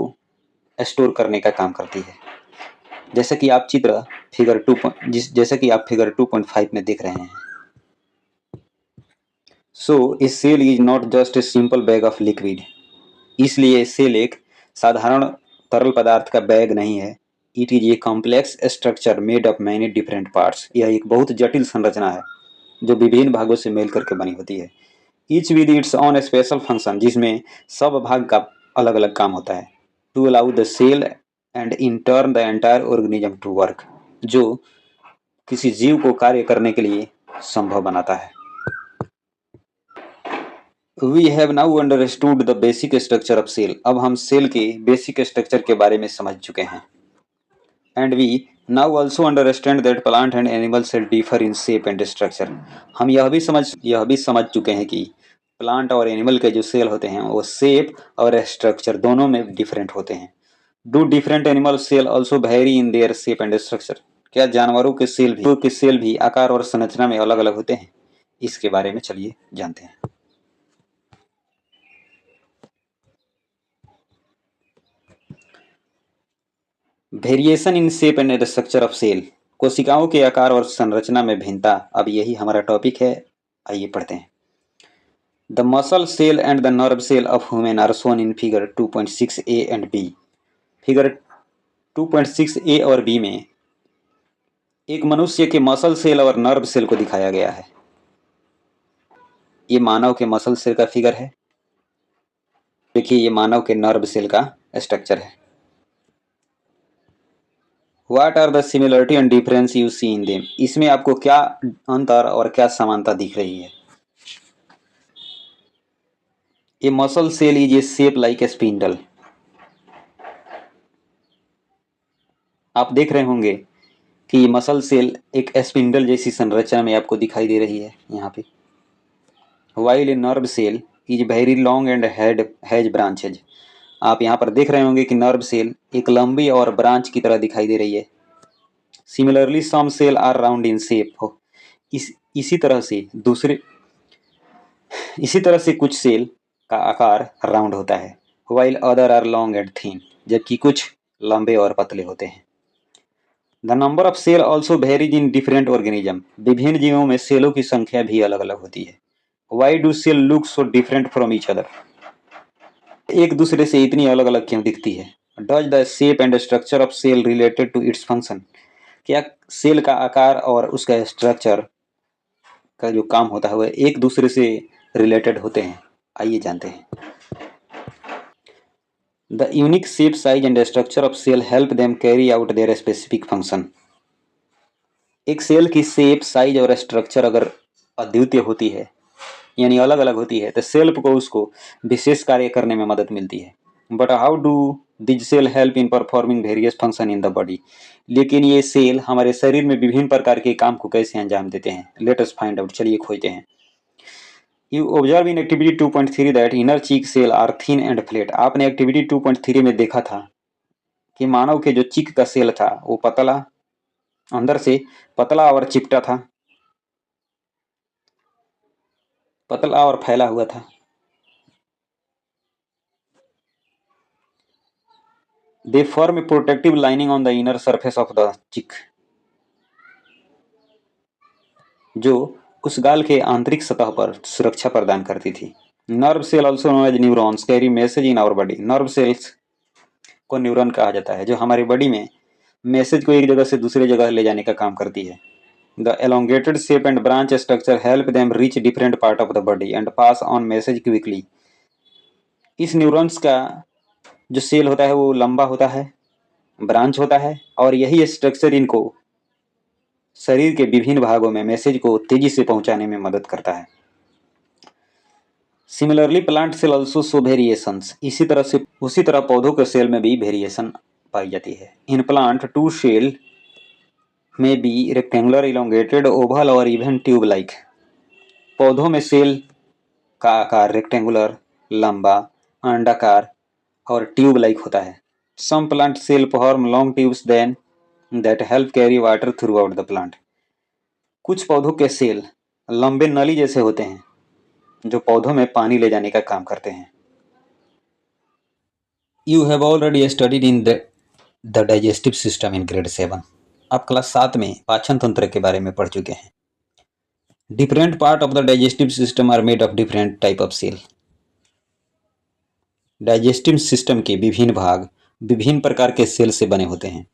स्टोर करने का काम करती है, जैसे कि आप फिगर 2.5 में देख रहे हैं। So a cell is not just a simple bag of liquid. इसलिए सेल एक साधारण तरल पदार्थ का बैग नहीं है। It is a complex structure made of many different parts. यह एक बहुत जटिल संरचना है जो विभिन्न भागों से मिल करके बनी होती है। Each with its own special function, जिसमें सब भाग का अलग अलग काम होता है। To allow the cell and in turn the entire organism to work, जो किसी जीव को कार्य करने के लिए संभव बनाता है। We have now understood the basic structure of cell. अब हम सेल के बेसिक स्ट्रक्चर के बारे में समझ चुके हैं। And we now also understand that plant and animal cell differ in shape and structure. हम यह भी समझ चुके हैं कि प्लांट और एनिमल के जो सेल होते हैं वो शेप और स्ट्रक्चर दोनों में डिफरेंट होते हैं। Do different animal cell also vary in their shape and structure. क्या जानवरों के सेल भी आकार और संरचना में अलग अलग होते हैं? इसके बारे में चलिए जानते हैं। Variation in shape and structure of cell, कोशिकाओं के आकार और संरचना में भिन्नता। अब यही हमारा टॉपिक है, आइए पढ़ते हैं। The muscle cell and the nerve cell of human are shown in figure 2.6a and B. Figure 2.6a और बी में एक मनुष्य के मसल सेल और नर्व सेल को दिखाया गया है। ये मानव के मसल सेल का फिगर है। देखिए, ये मानव के नर्व सेल का स्ट्रक्चर है। What are the similarity and difference you see in them? इसमें आपको क्या अंतर और क्या समानता दिख रही है? A muscle cell is a shape like a spindle. आप देख रहे होंगे कि ये मसल सेल एक स्पिंडल जैसी संरचना में आपको दिखाई दे रही है यहाँ पे। While a nerve cell is very long and has branches. आप यहाँ पर देख रहे होंगे कि नर्व सेल एक लंबी और ब्रांच की तरह दिखाई दे रही है। Similarly some cell are round in shape. इसी तरह से कुछ सेल का आकार राउंड होता है। While other are long and thin, जबकि कुछ लंबे और पतले होते हैं। The number of cell also varies in different organism. विभिन्न जीवों में सेलों की संख्या भी अलग अलग होती है। Why do cell look so different from each other? एक दूसरे से इतनी अलग अलग क्यों दिखती है? Does the shape and structure of cell related to its function? क्या सेल का आकार और उसका स्ट्रक्चर का जो काम होता है वह एक दूसरे से रिलेटेड होते हैं? आइए जानते हैं। The unique shape, size and structure of cell help them carry out their specific function. एक सेल की शेप, साइज और स्ट्रक्चर अगर अद्वितीय होती है, यानी अलग अलग होती है, तो सेल को उसको विशेष कार्य करने में मदद मिलती है। But how do these cell help in performing various function in the body? लेकिन ये सेल हमारे शरीर में विभिन्न प्रकार के काम को कैसे अंजाम देते हैं? लेट अस फाइंड आउट, चलिए खोजते हैं। You observe in activity 2.3 that inner cheek cell are thin and flat. आपने एक्टिविटी 2.3 में देखा था कि मानव के जो चीक का सेल था वो पतला, अंदर से पतला और चिपटा था, पतला और फैला हुआ था। They form A protective lining on the inner surface of the चिक, जो उस गाल के आंतरिक सतह पर सुरक्षा प्रदान करती थी। Nerve cell also known as neurons carry message in our body. Nerve cells को न्यूरॉन कहा जाता है, जो हमारी बॉडी में मैसेज को एक जगह से दूसरी जगह ले जाने का काम करती है। The elongated shape and branch structure help them reach different part of the body and pass on message quickly. इस न्यूरॉन्स का जो सेल होता है वो लंबा होता है, ब्रांच होता है, और यही स्ट्रक्चर इनको शरीर के विभिन्न भागों में मैसेज को तेजी से पहुंचाने में मदद करता है। Similarly plant cell also show variations. उसी तरह पौधों के सेल में भी वेरिएशन पाई जाती है। इन प्लांट टू सेल में बी रेक्टेंगुलर, इलोंगेटेड, ओवल और इवन ट्यूब लाइक। पौधों में सेल का आकार रेक्टेंगुलर, लंबा, अंडाकार और ट्यूब लाइक होता है। Some plant cell form long tubes then that help carry water throughout the plant. कुछ पौधों के सेल लंबे नली जैसे होते हैं, जो पौधों में पानी ले जाने का काम करते हैं। You have already studied in the digestive system in grade 7। आप क्लास 7 में पाचन तंत्र के बारे में पढ़ चुके हैं। Different part of the digestive system are made of different type of cell. Digestive system के विभिन्न भाग विभिन्न प्रकार के सेल से बने होते हैं।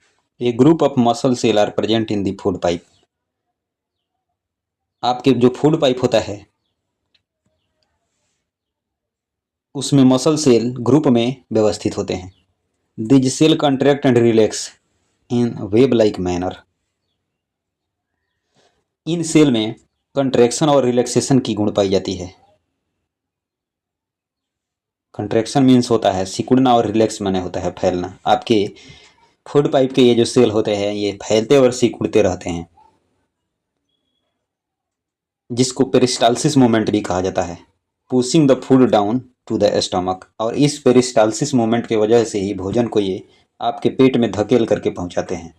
A group of muscle cell are present in the food pipe. आपके जो फूड पाइप होता है उसमें मसल सेल ग्रुप में व्यवस्थित होते हैं। These cell contract and relax in wave like manner. इन सेल में कंट्रैक्शन और रिलैक्सेशन की गुण पाई जाती है। कंट्रैक्शन मीन्स होता है सिकुड़ना और रिलैक्स माने होता है फैलना। आपके फूड पाइप के ये जो सेल होते हैं ये फैलते और सिकुड़ते रहते हैं, जिसको पेरिस्टाल्सिस मूवमेंट भी कहा जाता है। Pushing the food down to the stomach. और इस पेरिस्टाल्सिस मूवमेंट की वजह से ही भोजन को ये आपके पेट में धकेल करके पहुंचाते हैं।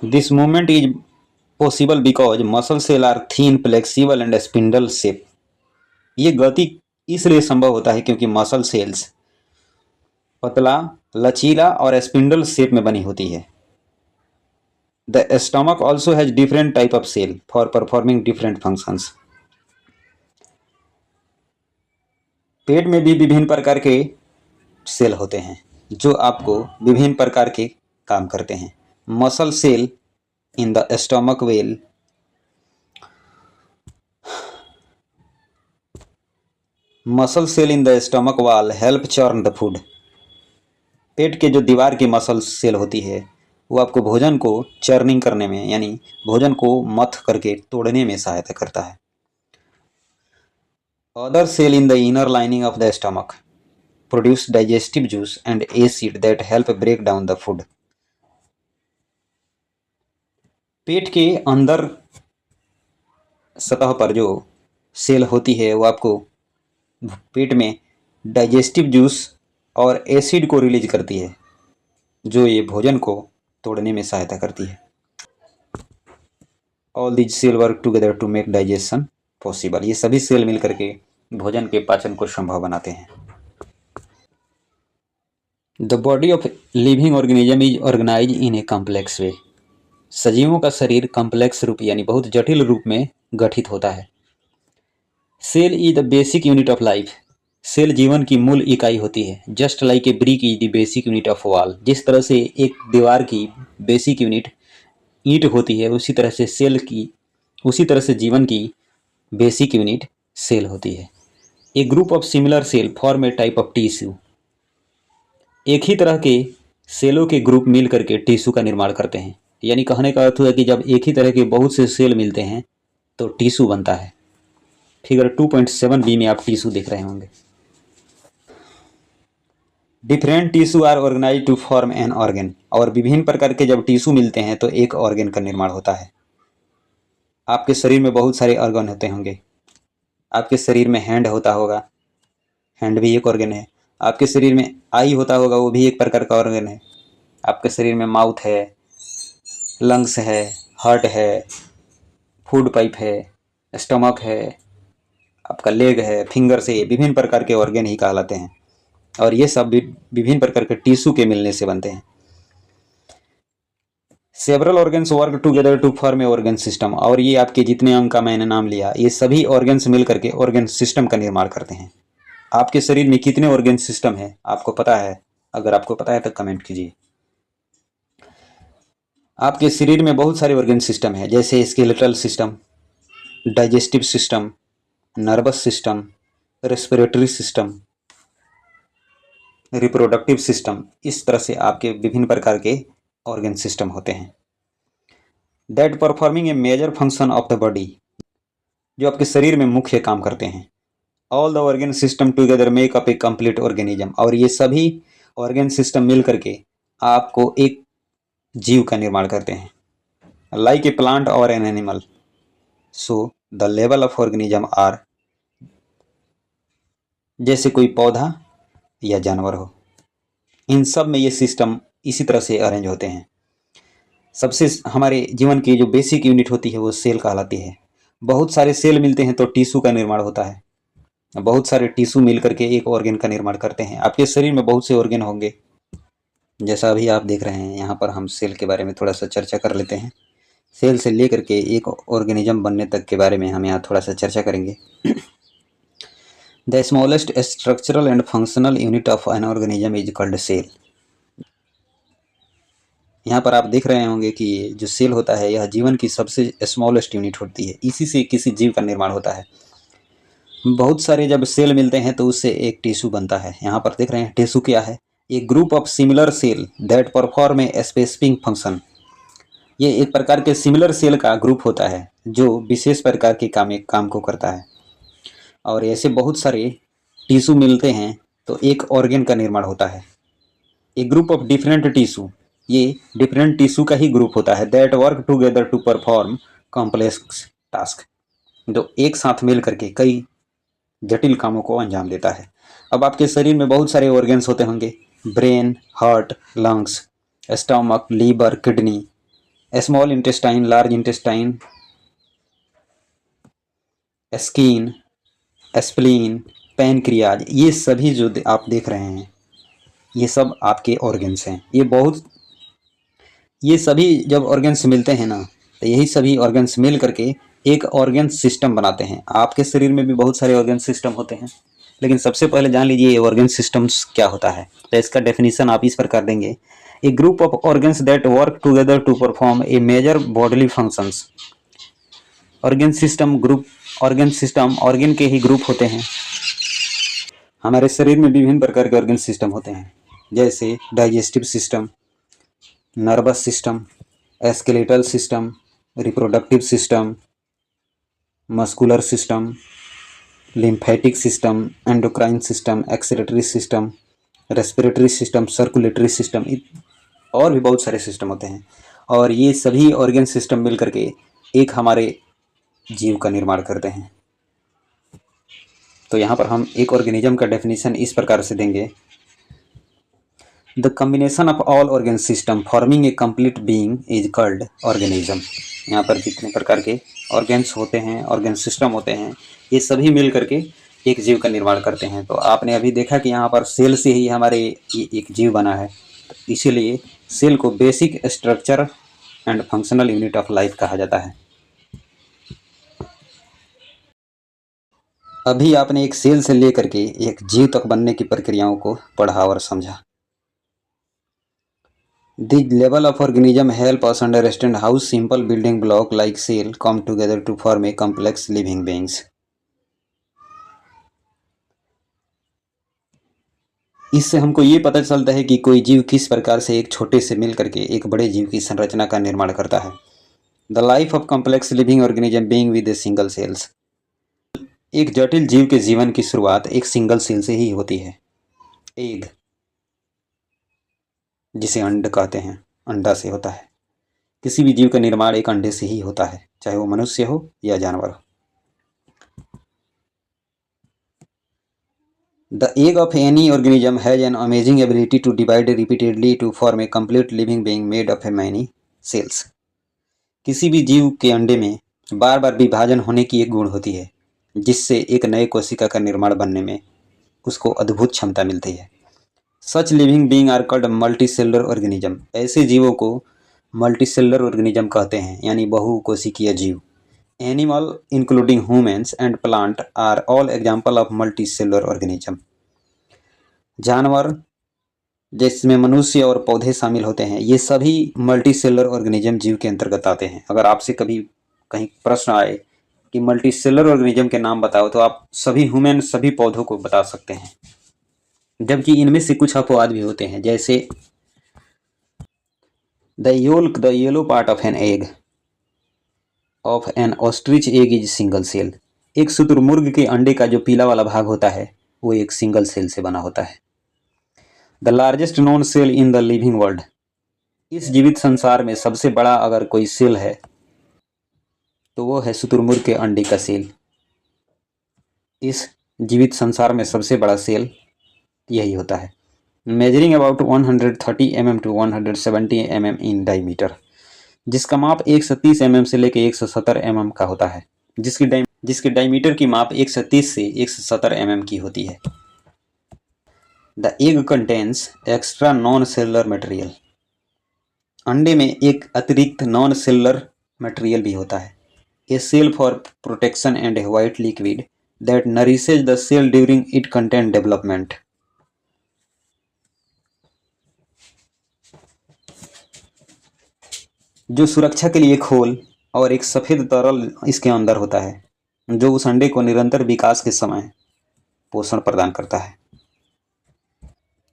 This movement is possible because muscle cell are thin, flexible and spindle shape. ये गति इसलिए संभव होता है क्योंकि मसल सेल्स पतला, लचीला और स्पिंडल शेप में बनी होती है। The stomach also has different type of cell for performing different functions. पेट में भी विभिन्न प्रकार के सेल होते हैं जो आपको विभिन्न प्रकार के काम करते हैं। Muscle cell in the stomach well muscle cell in the stomach wall help churn the food. पेट के जो दीवार की मसल सेल होती है वो आपको भोजन को चर्निंग करने में यानी भोजन को मथ करके तोड़ने में सहायता करता है। Other cell in the inner lining of the stomach produce digestive juice and acid that help break down the food। पेट के अंदर सतह पर जो सेल होती है वो आपको पेट में डाइजेस्टिव जूस और एसिड को रिलीज करती है जो ये भोजन को तोड़ने में सहायता करती है। All these cell work together to make digestion possible. ये सभी सेल मिलकर के भोजन के पाचन को संभव बनाते हैं। The body of living organism is organise in a complex way. सजीवों का शरीर कॉम्प्लेक्स रूप यानी बहुत जटिल रूप में गठित होता है। Cell is the basic unit of life. Cell जीवन की मूल इकाई होती है। Just like a brick is the basic unit of wall. जिस तरह से एक दीवार की बेसिक यूनिट ईंट होती है उसी तरह से जीवन की बेसिक यूनिट सेल होती है। A group of similar cell form a type of tissue. एक ही तरह के सेलों के ग्रुप मिल करके टिश्यू का निर्माण करते हैं। यानी कहने का अर्थ हुआ कि जब एक ही तरह के बहुत से सेल मिलते हैं तो टिश्यू बनता है। फिगर 2.7 बी में आप टिश्यू देख रहे होंगे। Different tissue are organise to form an organ. और विभिन्न प्रकार के जब टिश्यू मिलते हैं तो एक ऑर्गन का निर्माण होता है। आपके शरीर में बहुत सारे ऑर्गन होते होंगे। आपके शरीर में हैंड होता होगा, हैंड भी एक ऑर्गन है। आपके शरीर में आई होता होगा, वो भी एक प्रकार का ऑर्गन है। आपके शरीर में माउथ है, लंग्स है, हार्ट है, फूड पाइप है, स्टमक है, आपका लेग है, फिंगर से विभिन्न प्रकार के ऑर्गन ही कहलाते हैं। और ये सब भी विभिन्न प्रकार के टिश्यू के मिलने से बनते हैं। Several organs work together to form a organ system. और ये आपके जितने अंग का मैंने नाम लिया, ये सभी ऑर्गन्स मिल करके ऑर्गन सिस्टम का निर्माण करते हैं। आपके शरीर में कितने ऑर्गन सिस्टम है आपको पता है? अगर आपको पता है तो कमेंट कीजिए। आपके शरीर में बहुत सारे ऑर्गन सिस्टम है, जैसे skeletal system, digestive system, nervous system, respiratory system, reproductive system. इस तरह से आपके विभिन्न प्रकार के ऑर्गन सिस्टम होते हैं। That performing a major function of the body, जो आपके शरीर में मुख्य काम करते हैं। All the organ system together make up a complete organism. और ये सभी ऑर्गन सिस्टम मिल करके आपको एक जीव का निर्माण करते हैं। Like a plant or an animal, so the level of organism are, जैसे कोई पौधा या जानवर हो, इन सब में ये सिस्टम इसी तरह से अरेंज होते हैं। सबसे हमारे जीवन की जो बेसिक यूनिट होती है वो सेल कहलाती है। बहुत सारे सेल मिलते हैं तो टिश्यू का निर्माण होता है। बहुत सारे टिश्यू मिल करके एक ऑर्गन का निर्माण करते हैं। आपके शरीर में बहुत से ऑर्गन होंगे, जैसा अभी आप देख रहे हैं। यहाँ पर हम सेल के बारे में थोड़ा सा चर्चा कर लेते हैं। सेल से लेकर के एक ऑर्गेनिज्म बनने तक के बारे में हम यहाँ थोड़ा सा चर्चा करेंगे। The smallest structural and functional unit of an organism is called cell. यहाँ पर आप देख रहे होंगे कि जो सेल होता है यह जीवन की सबसे स्मॉलेस्ट यूनिट होती है। इसी से किसी जीव का निर्माण होता है। बहुत सारे जब सेल मिलते हैं तो उससे एक टिश्यू बनता है। यहाँ पर देख रहे हैं टिश्यू क्या है? एक group of similar cell that perform a specific function. ये एक प्रकार के सिमिलर सेल का ग्रुप होता है जो विशेष प्रकार के काम को करता है। और ऐसे बहुत सारे टिश्यू मिलते हैं तो एक ऑर्गन का निर्माण होता है। एक ग्रुप ऑफ डिफरेंट टिश्यू, ये डिफरेंट टिश्यू का ही ग्रुप होता है। That work together to perform complex task, जो एक साथ मिल करके कई जटिल कामों को अंजाम देता है। अब आपके शरीर में बहुत सारे ऑर्गन्स होते होंगे, brain, heart, lungs, stomach, liver, kidney, small intestine, large intestine, skin, spleen, pancreas. ये सभी जो आप देख रहे हैं ये सब आपके ऑर्गन्स हैं। ये सभी जब ऑर्गन्स मिलते हैं ना, तो यही सभी ऑर्गन्स मिल करके एक ऑर्गन सिस्टम बनाते हैं। आपके शरीर में भी बहुत सारे ऑर्गन सिस्टम होते हैं, लेकिन सबसे पहले जान लीजिए ये ऑर्गन सिस्टम्स क्या होता है। तो इसका डेफिनेशन आप इस प्रकार देंगे: a group of organs that work together to perform a major bodily functions. Organ system organ के ही ग्रुप होते हैं। हमारे शरीर में विभिन्न प्रकार के ऑर्गन सिस्टम होते हैं, जैसे digestive system, nervous system, skeletal system, reproductive system, muscular system, lymphatic system, endocrine system, excretory system, respiratory system, circulatory system, और भी बहुत सारे सिस्टम होते हैं। और ये सभी ऑर्गन सिस्टम मिल करके एक हमारे जीव का निर्माण करते हैं। तो यहाँ पर हम एक ऑर्गेनिज्म का डेफिनेशन इस प्रकार से देंगे: the combination of all organ system forming a complete being is called organism. यहाँ पर जितने प्रकार के ऑर्गन्स होते हैं, ऑर्गन सिस्टम होते हैं, ये सभी मिल करके एक जीव का निर्माण करते हैं। तो आपने अभी देखा कि यहाँ पर सेल से ही हमारे एक जीव बना है, तो इसीलिए सेल को basic structure and functional unit of life कहा जाता है। अभी आपने एक सेल से लेकर के एक जीव तक बनने की प्रक्रियाओं को पढ़ा और समझा। The level of organism help us understand how simple building block like cell come together to form a complex living beings. इससे हमको ये पता चलता है कि कोई जीव किस प्रकार से एक छोटे से मिल करके एक बड़े जीव की संरचना का निर्माण करता है। The life of complex living organism being with a single cells. एक जटिल जीव के जीवन की शुरुआत एक सिंगल सेल से ही होती है। एग, जिसे अंड कहते हैं, अंडा से होता है। किसी भी जीव का निर्माण एक अंडे से ही होता है, चाहे वो मनुष्य हो या जानवर हो। The egg of any organism has an amazing ability to divide repeatedly to form a complete living being made of many cells. किसी भी जीव के अंडे में बार बार विभाजन होने की एक गुण होती है, जिससे एक नए कोशिका का निर्माण बनने में उसको अद्भुत क्षमता मिलती है। Such living being are called multicellular organism. ऐसे जीवों को मल्टीसेलुलर ऑर्गेनिज्म कहते हैं, यानी बहुकोशिकीय जीव। Animal including humans and plant are all example of multicellular organism. जानवर, जिसमें मनुष्य और पौधे शामिल होते हैं, ये सभी मल्टीसेलुलर ऑर्गेनिज्म जीव के अंतर्गत आते हैं। अगर आपसे कभी कहीं प्रश्न आए कि मल्टीसेलुलर ऑर्गेनिज्म के नाम बताओ, तो आप सभी ह्यूमन, सभी पौधों को बता सकते हैं, जबकि इनमें से कुछ अपवाद भी होते हैं, जैसे the yellow part of an egg of an ostrich egg is single cell. एक शुतुरमुर्ग के अंडे का जो पीला वाला भाग होता है, वो एक सिंगल सेल से बना होता है। The largest known cell in the living world. इस जीवित संसार में सबसे बड़ा अगर कोई सेल है तो वो है शुतुरमुर्ग के अंडे का सेल। इस जीवित संसार में सबसे बड़ा सेल यही होता है। Measuring about 130 mm to 170 mm in diameter, जिसका माप 130 mm से लेकर 170 mm का होता है, जिसके डायमीटर की माप 130 से 170 mm की होती है। The egg contains extra non cellular material. अंडे में एक अतिरिक्त नॉन सेलुलर मटेरियल भी होता है। A cell for protection and a white liquid that nourishes the cell during it content development. जो सुरक्षा के लिए खोल और एक सफ़ेद तरल इसके अंदर होता है, जो उस अंडे को निरंतर विकास के समय पोषण प्रदान करता है।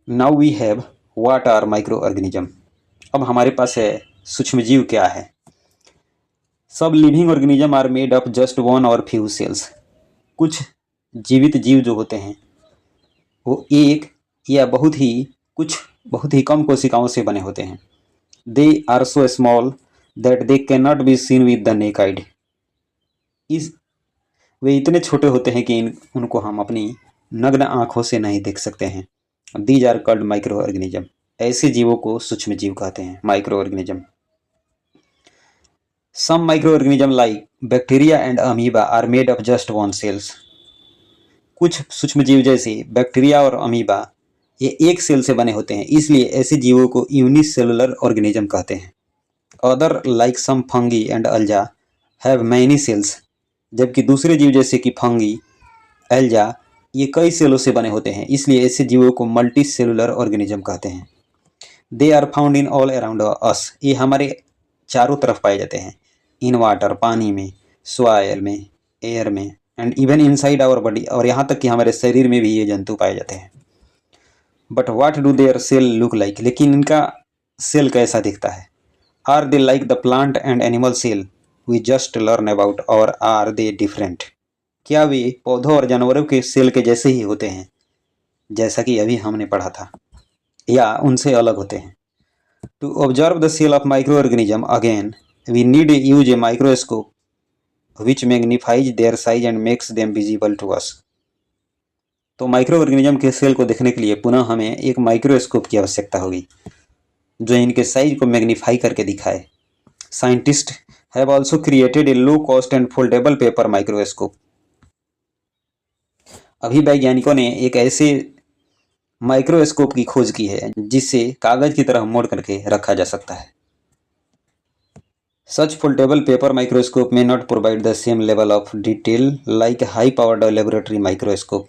Now we have what are micro organism. अब हमारे पास है सूक्ष्मजीव क्या है। Some living organism are made of just one or few cells. कुछ जीवित जीव जो होते हैं वो एक या बहुत ही कम कोशिकाओं से बने होते हैं। They are so small that they can not be seen with the naked eyed. वे इतने छोटे होते हैं कि उनको हम अपनी नग्न आँखों से नहीं देख सकते हैं। These are called micro organism. ऐसे जीवों को सूक्ष्म जीव कहते हैं, micro organism. Some micro organism like bacteria and amoeba are made of just one cells. कुछ सूक्ष्म जीव जैसे बैक्टीरिया और अमीबा ये एक सेल से बने होते हैं, इसलिए ऐसे जीवों को यूनिसेलुलर ऑर्गेनिज्म कहते हैं। Other like some fungi and algae have many cells, जबकि दूसरे जीव जैसे कि फंगी, एल्जा, ये कई सेलों से बने होते हैं, इसलिए ऐसे जीवों को मल्टी सेलुलर ऑर्गेनिज्म कहते हैं। They are found in all around us, ये हमारे चारों तरफ पाए जाते हैं। इन वाटर, पानी में, सॉइल में, एयर में, and even inside our body, और यहाँ तक कि हमारे शरीर में भी ये जंतु पाए जाते हैं। But what do their cell look like, लेकिन इनका सेल कैसा दिखता है? Are they like the plant and animal cell we just learn about, or are they different, क्या वे पौधों और जानवरों के सेल के जैसे ही होते हैं जैसा कि अभी हमने पढ़ा था, या उनसे अलग होते हैं? To observe the cell of micro organism again we need use a microscope which magnifies their size and makes them visible to us। तो माइक्रो ऑर्गेनिज्म के सेल को देखने के लिए पुनः हमें एक माइक्रोस्कोप की आवश्यकता होगी जो इनके साइज को मैग्नीफाई करके दिखाए। Scientist have also created a low cost and foldable paper microscope. अभी वैज्ञानिकों ने एक ऐसे माइक्रोस्कोप की खोज की है जिसे कागज की तरह मोड़ करके रखा जा सकता है। Such foldable paper microscope may not provide the same level of detail like high powered laboratory microscope।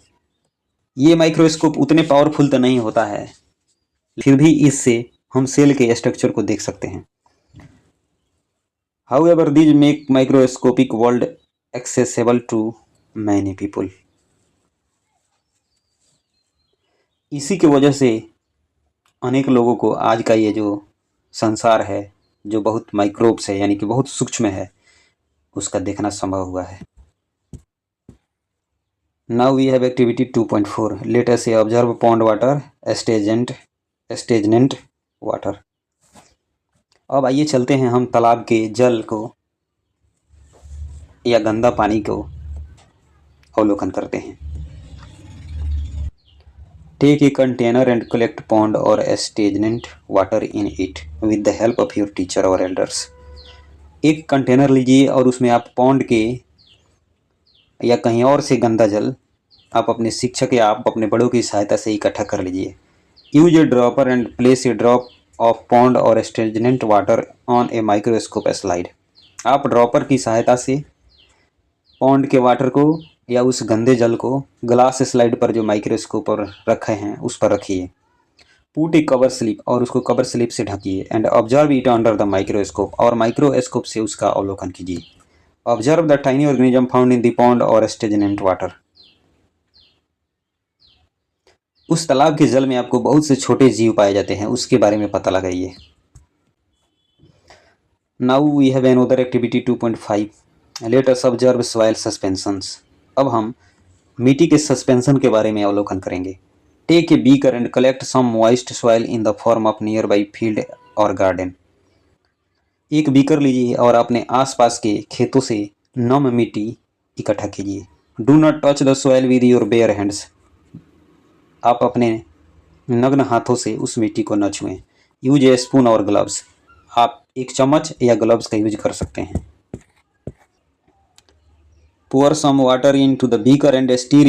ये माइक्रोस्कोप उतने पावरफुल तो नहीं होता है, फिर भी इससे हम सेल के स्ट्रक्चर को देख सकते हैं। However, these make microscopic world accessible to many people। इसी की वजह से अनेक लोगों को आज का ये जो संसार है जो बहुत माइक्रोब्स है यानी कि बहुत सूक्ष्म है उसका देखना संभव हुआ है। Now we have activity 2.4 let us observe pond water stagnant water. अब आइए चलते हैं हम तालाब के जल को या गंदा पानी को अवलोकन करते हैं। Take a container and collect pond or stagnant water in it with the help of your teacher or elders. एक कंटेनर लीजिए और उसमें आप पॉन्ड के या कहीं और से गंदा जल आप अपने शिक्षक या आप अपने बड़ों की सहायता से इकट्ठा कर लीजिए। Use a dropper and place a drop of pond or stagnant water on a microscope slide. आप ड्रॉपर की सहायता से पॉन्ड के वाटर को या उस गंदे जल को ग्लास स्लाइड पर जो माइक्रोस्कोप पर रखे हैं उस पर रखिए। पुट ए कवर स्लिप, और उसको कवर स्लिप से ढकिए। And observe it under the microscope, और माइक्रोस्कोप से उसका अवलोकन कीजिए। Observe the tiny organism found in the pond or stagnant water. उस तालाब के जल में आपको बहुत से छोटे जीव पाए जाते हैं, उसके बारे में पता लगाइए। Now we have another activity 2.5 let us observe soil suspensions. अब हम मिट्टी के सस्पेंशन के बारे में अवलोकन करेंगे। Take a beaker and collect some moist soil in the form of nearby field or garden. एक बीकर लीजिए और अपने आसपास के खेतों से नम मिट्टी इकट्ठा कीजिए। Do not touch the soil with your bear hands. आप अपने नग्न हाथों से उस मिट्टी को न छुएं। यूज ए स्पून और ग्लव्स। आप एक चम्मच या ग्लव्स का यूज कर सकते हैं। Pour some water into the beaker and stir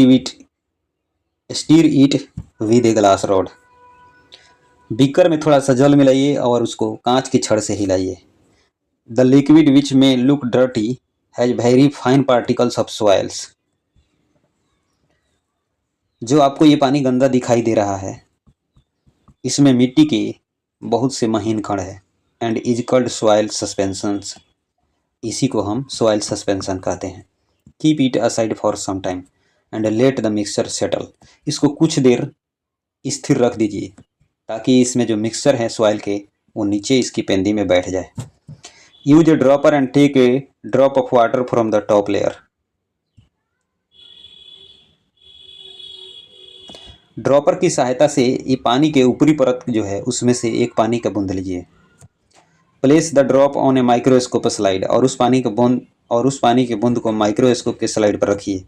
it with a glass rod। Beaker में थोड़ा सा जल मिलाइए और उसको कांच की छड़ से हिलाइए। The liquid which may look dirty has very fine particles of soils। जो आपको ये पानी गंदा दिखाई दे रहा है इसमें मिट्टी के बहुत से महीन कण है। And is called soil suspensions. इसी को हम सॉइल सस्पेंशन कहते हैं। Keep it aside for some time and let the mixture settle. इसको कुछ देर स्थिर रख दीजिए ताकि इसमें जो मिक्सचर है सॉइल के वो नीचे इसकी पेंदी में बैठ जाए। Use a dropper and take a drop of water from the top layer. Dropper की सहायता से ये पानी के ऊपरी परत जो है उसमें से एक पानी का बूंद लीजिए। Place the drop on a microscope slide. और उस पानी के बूंद को माइक्रोस्कोप के स्लाइड पर रखिए।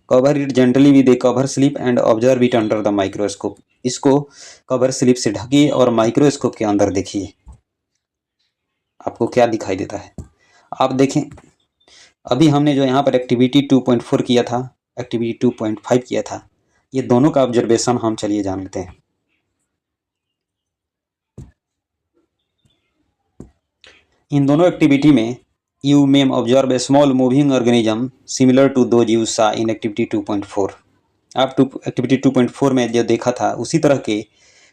Cover it gently with A cover slip and observe it under the microscope. इसको कवर स्लिप से ढकिए और माइक्रोस्कोप के अंदर देखिए आपको क्या दिखाई देता है। आप देखें अभी हमने जो यहाँ पर एक्टिविटी 2.4 किया था, एक्टिविटी 2.5 किया था, ये दोनों का ऑब्जर्वेशन हम चलिए जान लेते हैं। इन दोनों एक्टिविटी में you may observe a small moving organism similar to those you saw in activity 2.4। आप एक्टिविटी 2.4 में जो देखा था उसी तरह के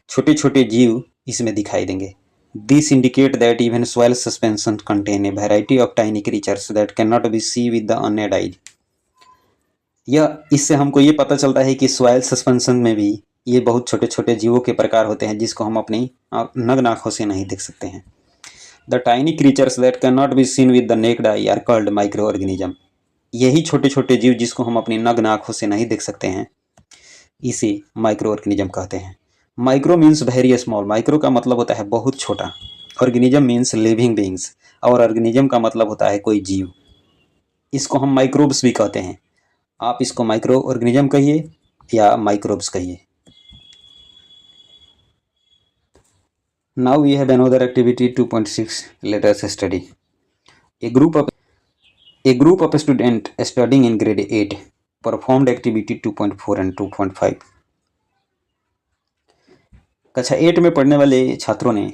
छोटे छोटे जीव इसमें दिखाई देंगे। This indicate that even soil suspension contain a variety of tiny creatures that can not be see with the unaided eye. यह इससे हमको ये पता चलता है कि सॉइल सस्पेंशन में भी ये बहुत छोटे छोटे जीवों के प्रकार होते हैं जिसको हम अपनी नग्न आंखों से नहीं देख सकते हैं। The tiny creatures that can not be seen with the necked I R called micro organism. यही छोटे छोटे जीव जिसको हम अपनी नग्न आंखों से नहीं देख सकते हैं इसे माइक्रो ऑर्गेनिज्म कहते हैं। Micro means very small. Micro का मतलब होता है बहुत छोटा। ऑर्गेनिज्म मीन्स लिविंग बींग्स और ऑर्गेनिज्म का मतलब होता है कोई जीव। इसको हम माइक्रोब्स भी कहते हैं। आप इसको माइक्रो ऑर्गेनिज्म कहिए या माइक्रोब्स कहिए। Now we have another activity 2.6. Let us study. A group of students studying in grade 8 performed activity 2.4 and 2.5. कक्षा 8 में पढ़ने वाले छात्रों ने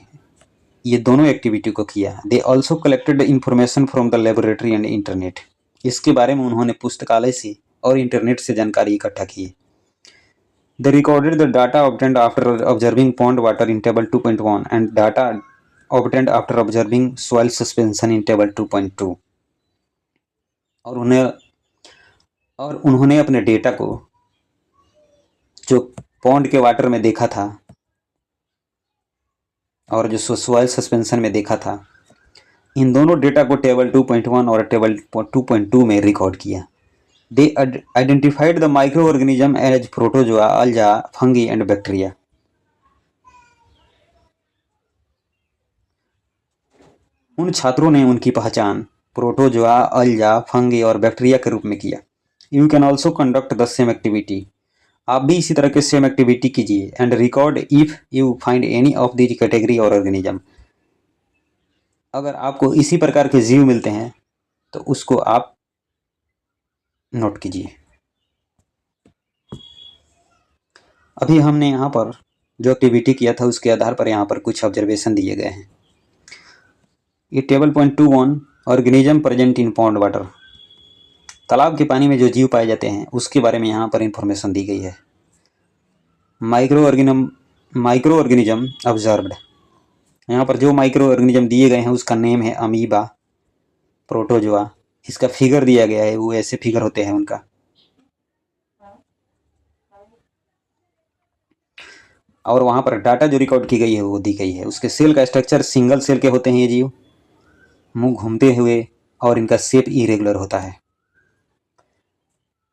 ये दोनों एक्टिविटी को किया। They also collected information from the laboratory and internet. इसके बारे में उन्होंने पुस्तकालय से और इंटरनेट से जानकारी इकट्ठा की। They recorded the data obtained after observing pond water in table 2.1 and data obtained after observing soil suspension in table 2.2. और उन्होंने अपने डेटा को जो पॉन्ड के वाटर में देखा था और जो सॉइल सस्पेंशन में देखा था, इन दोनों डेटा को टेबल 2.1 और टेबल 2.2 में रिकॉर्ड किया। They identified the microorganism as protozoa, alga, fungi and bacteria. उन छात्रों ने उनकी पहचान प्रोटोजोआ, अल्जा, फंगी और बैक्टीरिया के रूप में किया। You can also conduct the same activity. आप भी इसी तरह के सेम एक्टिविटी कीजिए and record if you find any of the category और ऑर्गेनिज्म। अगर आपको इसी प्रकार के जीव मिलते हैं तो उसको आप नोट कीजिए। अभी हमने यहाँ पर जो एक्टिविटी किया था उसके आधार पर यहाँ पर कुछ ऑब्जर्वेशन दिए गए हैं। ये table 2.1 organism present in pond water. तालाब के पानी में जो जीव पाए जाते हैं उसके बारे में यहाँ पर इंफॉर्मेशन दी गई है। Micro organism observed. यहाँ पर जो माइक्रो ऑर्गेनिज्म दिए गए हैं उसका नेम है अमीबा, प्रोटोजोआ। इसका फिगर दिया गया है, वो ऐसे फिगर होते हैं उनका। और वहाँ पर डाटा जो रिकॉर्ड की गई है वो दी गई है। उसके सेल का स्ट्रक्चर सिंगल सेल के होते हैं ये जीव, मुंह घूमते हुए, और इनका शेप इरेगुलर होता है।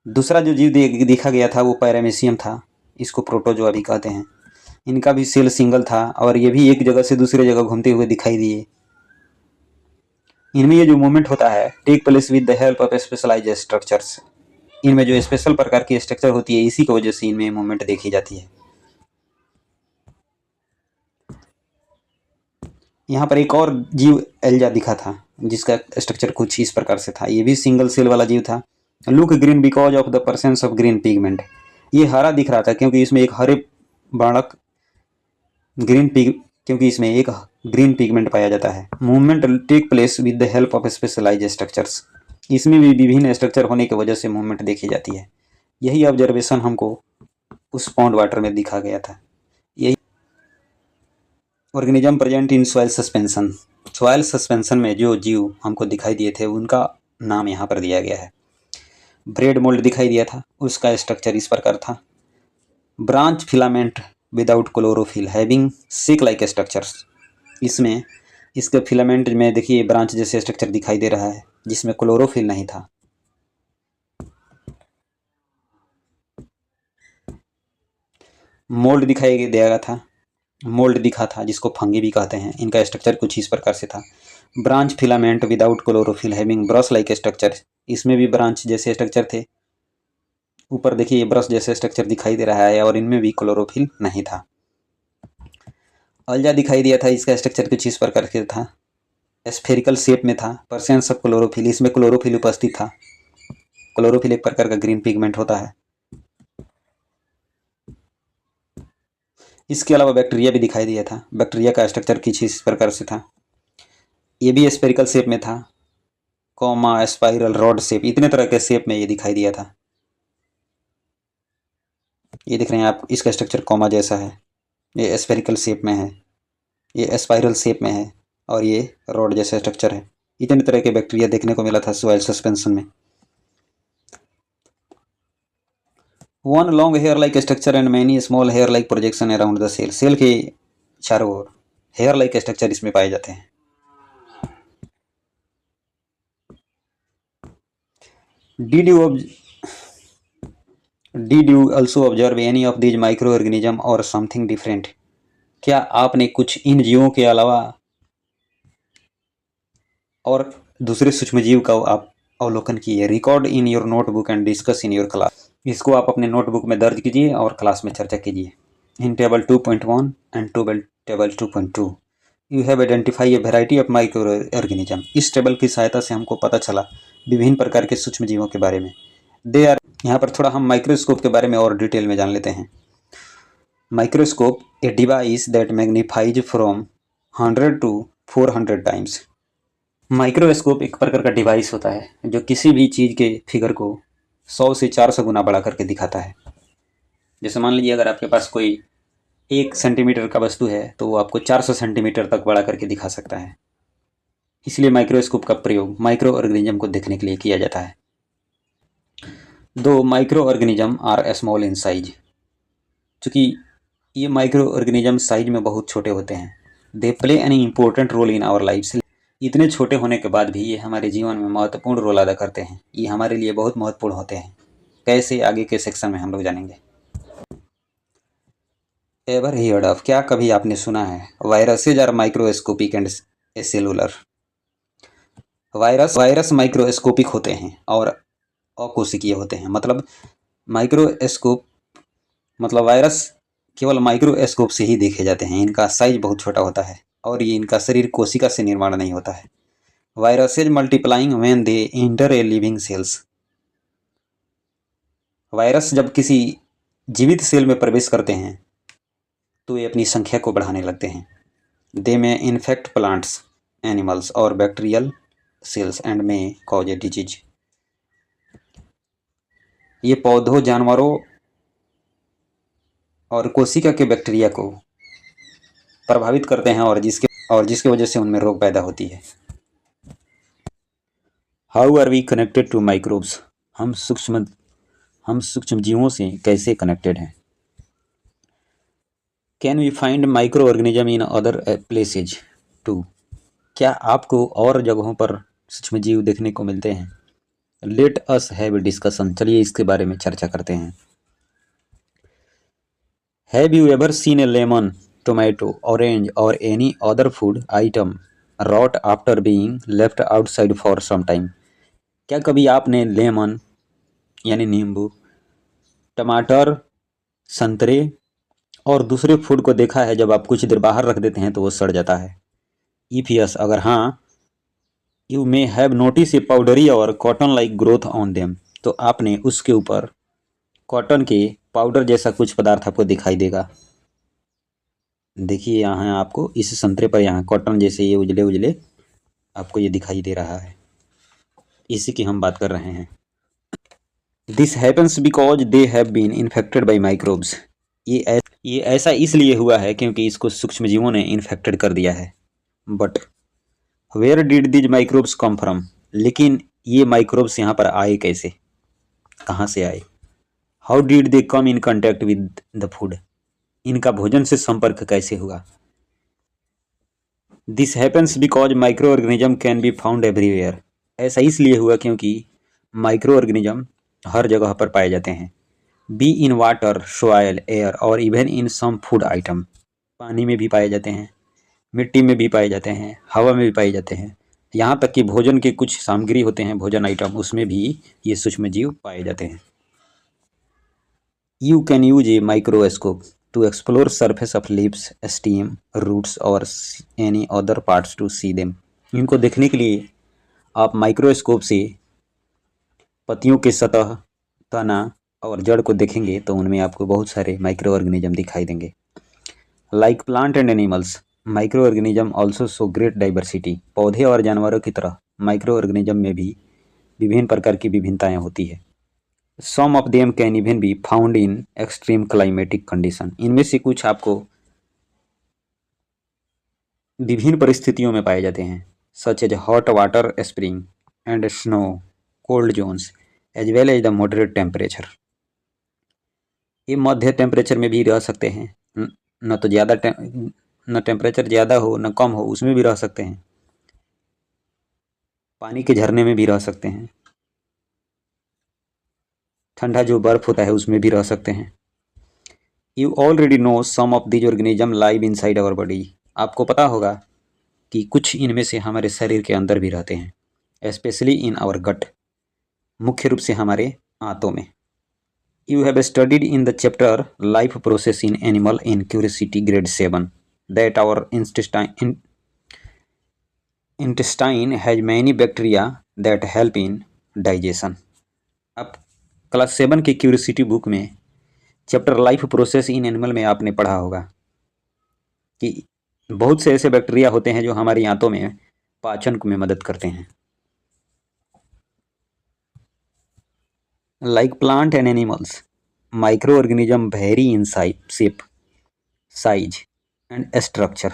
दूसरा जो जीव देखा गया था वो पैरामीशियम था। इसको प्रोटोजोआ भी कहते हैं। इनका भी सेल सिंगल था और ये भी एक जगह से दूसरे जगह घूमते हुए दिखाई दिए। इनमें ये जो मूवमेंट होता है take place with the help of specialised structures. इनमें जो स्पेशल प्रकार की स्ट्रक्चर होती है इसी की वजह से इनमें मूवमेंट देखी जाती है। यहाँ पर एक और जीव एल्जा दिखा था जिसका स्ट्रक्चर कुछ इस प्रकार से था। ये भी सिंगल सेल वाला जीव था। Look green because of the presence of green pigment. ये हरा दिख रहा था क्योंकि इसमें एक हरे वर्णक क्योंकि इसमें एक ग्रीन पिगमेंट पाया जाता है। Movement take place with the help of specialised structures. इसमें भी विभिन्न स्ट्रक्चर होने की वजह से मूवमेंट देखी जाती है। यही ऑब्जर्वेशन हमको उस पॉन्ड वाटर में दिखा गया था। यही organism present in soil suspension. Soil suspension में जो जीव हमको दिखाई दिए थे उनका नाम यहाँ पर दिया गया है। ब्रेड मोल्ड दिखाई दिया था, उसका स्ट्रक्चर इस प्रकार था। Branch filament without chlorophyll having sick like structures. इसमें इसके फिलामेंट में देखिए ब्रांच जैसे स्ट्रक्चर दिखाई दे रहा है जिसमें क्लोरोफिल नहीं था। मोल्ड दिखाई दिया था, मोल्ड दिखा था जिसको फंगी भी कहते हैं। इनका स्ट्रक्चर कुछ इस प्रकार से था। Branch filament without chlorophyll having brush like structure. इसमें भी ब्रांच जैसे स्ट्रक्चर थे। ऊपर देखिए ब्रश जैसे स्ट्रक्चर दिखाई दे रहा है और इनमें भी क्लोरोफिल नहीं था। अल्जा दिखाई दिया था, इसका स्ट्रक्चर कुछ इस प्रकार से था। स्फेरिकल शेप में था। परसेंस ऑफ क्लोरोफिल, इसमें क्लोरोफिल उपस्थित था। क्लोरोफिल एक प्रकार का ग्रीन पिगमेंट होता है। इसके अलावा बैक्टीरिया भी दिखाई दिया था। बैक्टीरिया का स्ट्रक्चर कुछ इस प्रकार से था। ये भी स्फेरिकल शेप में था, कॉमा, स्पाइरल, रॉड शेप, इतने तरह के शेप में ये दिखाई दिया था। ये देख रहे हैं आप, इसका स्ट्रक्चर कॉमा जैसा है, ये स्फेरिकल शेप में है, ये स्पाइरल शेप में है, और ये रॉड जैसा स्ट्रक्चर है। इतने तरह के बैक्टीरिया देखने को मिला था सॉइल सस्पेंशन में। One long hair like structure and many small hair like projection around the cell. Cell के चारों ओर हेयर लाइक स्ट्रक्चर इसमें पाए जाते हैं। Did you also observe any of these microorganism or something different? क्या आपने कुछ इन जीवों के अलावा और दूसरे सूक्ष्मजीव का आप अवलोकन किए? Record in your notebook and discuss in your class. इसको आप अपने नोटबुक में दर्ज कीजिए और क्लास में चर्चा कीजिए। इन table 2.1 and table 2.2 you have identify a variety of micro organism. इस टेबल की सहायता से हमको पता चला विभिन्न प्रकार के सूक्ष्मजीवों के बारे में। दे आर, यहाँ पर थोड़ा हम माइक्रोस्कोप के बारे में और डिटेल में जान लेते हैं। Microscope a device that magnifies from 100 to 400 times. Microscope एक प्रकार का डिवाइस होता है जो किसी भी चीज़ के फिगर को 100 से 400 गुना बढ़ा करके दिखाता है। जैसे मान लीजिए अगर आपके पास कोई 1 सेंटीमीटर का वस्तु है तो वो आपको 400 सेंटीमीटर तक बढ़ा करके दिखा सकता है। इसलिए माइक्रोस्कोप का प्रयोग माइक्रो ऑर्गेनिज्म को देखने के लिए किया जाता है। दो micro organism are small in size, चूँकि ये माइक्रो ऑर्गेनिज्म साइज में बहुत छोटे होते हैं। They play an important role in our lifes. इतने छोटे होने के बाद भी ये हमारे जीवन में महत्वपूर्ण रोल अदा करते हैं। ये हमारे लिए बहुत महत्वपूर्ण होते हैं। कैसे, आगे के सेक्शन में हम लोग जानेंगे। एवर हियर्ड ऑफ, क्या कभी आपने सुना है viruses are microscopic and cellular. Virus microscopic होते हैं और अकोशिकीय होते हैं। मतलब माइक्रोस्कोप मतलब वायरस केवल माइक्रोस्कोप से ही देखे जाते हैं। इनका साइज बहुत छोटा होता है और ये इनका शरीर कोशिका से निर्माण नहीं होता है। Viruses multiplying when they enter a living cells. Virus जब किसी जीवित सेल में प्रवेश करते हैं तो ये अपनी संख्या को बढ़ाने लगते हैं। दे में इन्फेक्ट प्लांट्स, एनिमल्स और बैक्टीरियल सेल्स एंड में कॉज ए डिजीज। ये पौधों, जानवरों और कोशिका के बैक्टीरिया को प्रभावित करते हैं और जिसके वजह से उनमें रोग पैदा होती है। How are we connected to microbes. हम सूक्ष्म जीवों से कैसे कनेक्टेड हैं। Can we find micro organism in other places too. क्या आपको और जगहों पर सूक्ष्म जीव देखने को मिलते हैं। Let us have a discussion, चलिए इसके बारे में चर्चा करते हैं। Have you ever seen a lemon, tomato, orange or any other food item rot after being left outside for some time. क्या कभी आपने लेमन यानी नींबू, टमाटर, संतरे और दूसरे फूड को देखा है जब आप कुछ देर बाहर रख देते हैं तो वो सड़ जाता है। इफ यस, अगर हाँ, you may have notice a powdery or cotton like growth on them, तो आपने उसके ऊपर कॉटन के पाउडर जैसा कुछ पदार्थ आपको दिखाई देगा। देखिए यहाँ आपको इस संतरे पर यहाँ कॉटन जैसे ये उजले उजले आपको ये दिखाई दे रहा है, इसी की हम बात कर रहे हैं। This happens because they have been infected by microbes. ये ऐसा इसलिए हुआ है क्योंकि इसको सूक्ष्मजीवों ने इन्फेक्टेड कर दिया है। But where did these microbes come from, लेकिन ये माइक्रोब्स यहाँ पर आए कैसे, कहाँ से आए। How did they come in contact with the food, इनका भोजन से संपर्क कैसे हुआ। This happens because micro organism can be found everywhere. ऐसा इसलिए हुआ क्योंकि माइक्रो ऑर्गेनिज्म हर जगह पर पाए जाते हैं। Be in water, soil, air or even in some food item. पानी में भी पाए जाते हैं, मिट्टी में भी पाए जाते हैं, हवा में भी पाए जाते हैं, यहाँ तक कि भोजन के कुछ सामग्री होते हैं, भोजन आइटम, उसमें भी ये सूक्ष्म जीव पाए जाते हैं। You can use a microscope to explore surface of leaves, stem, roots or any other parts to see them. इनको देखने के लिए आप माइक्रोस्कोप से पत्तियों के सतह, तना और जड़ को देखेंगे तो उनमें आपको बहुत सारे माइक्रो ऑर्गेनिज्म दिखाई देंगे। Like plant and animals, micro organism also show great diversity. पौधे और जानवरों की तरह माइक्रो ऑर्गेनिज्म में भी विभिन्न प्रकार की विभिन्नताएं होती है। Some of them can even be found in extreme climatic condition. इनमें से कुछ आपको विभिन्न परिस्थितियों में पाए जाते हैं, such as hot water spring and snow cold zones as well as the moderate temperature. ये मध्य टेम्परेचर में भी रह सकते हैं, न तो ज़्यादा न टेम्परेचर ज़्यादा हो न कम हो, उसमें भी रह सकते हैं। पानी के झरने में भी रह सकते हैं, ठंडा जो बर्फ होता है उसमें भी रह सकते हैं। You already know some of these organism live inside our body. आपको पता होगा कि कुछ इनमें से हमारे शरीर के अंदर भी रहते हैं, स्पेशली इन आवर गट, मुख्य रूप से हमारे आंतों में। You have studied in the chapter Life Process in Animal in Curiosity Grade 7 that our intestine has many bacteria that help in digestion. अब क्लास 7 की क्यूरियोसिटी बुक में chapter life process in animal में आपने पढ़ा होगा कि बहुत से ऐसे बैक्टीरिया होते हैं जो हमारी आंतों में पाचन में मदद करते हैं। Like plant and animals, microorganisms vary in shape, size and structure.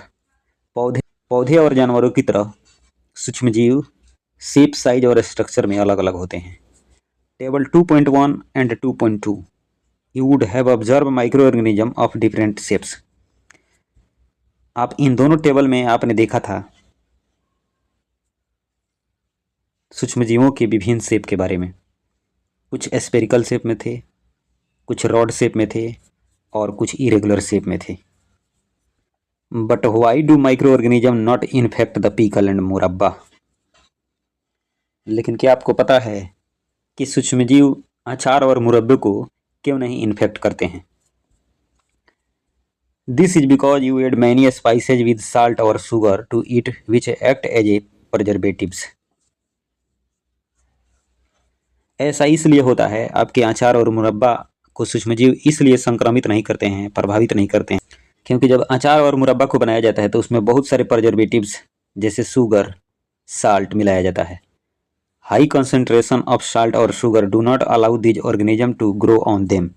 पौधे और जानवरों की तरह सूक्ष्मजीव शेप, साइज और स्ट्रक्चर में अलग अलग होते हैं। Table 2.1 and 2.2 you would have observe micro organism of different shapes. आप इन दोनों टेबल में आपने देखा था सूक्ष्मजीवों के विभिन्न शेप के बारे में। कुछ स्पेरिकल शेप में थे, कुछ रॉड शेप में थे और कुछ इरेगुलर शेप में थे। But why do micro organism not infect the pickle and मुरब्बा। लेकिन क्या आपको पता है कि सूक्ष्मजीव अचार और मुरब्बे को क्यों नहीं इन्फेक्ट करते हैं? This is because you add many spices with salt और sugar to eat which act as a preservatives. ऐसा इसलिए होता है, आपके अचार और मुरब्बा को सूक्ष्मजीव इसलिए संक्रमित नहीं करते हैं, प्रभावित नहीं करते हैं, क्योंकि जब अचार और मुरब्बा को बनाया जाता है तो उसमें बहुत सारे प्रिजर्वेटिव्स जैसे शुगर, साल्ट मिलाया जाता है। हाई कंसंट्रेशन ऑफ साल्ट और sugar do not allow these organism to grow on them.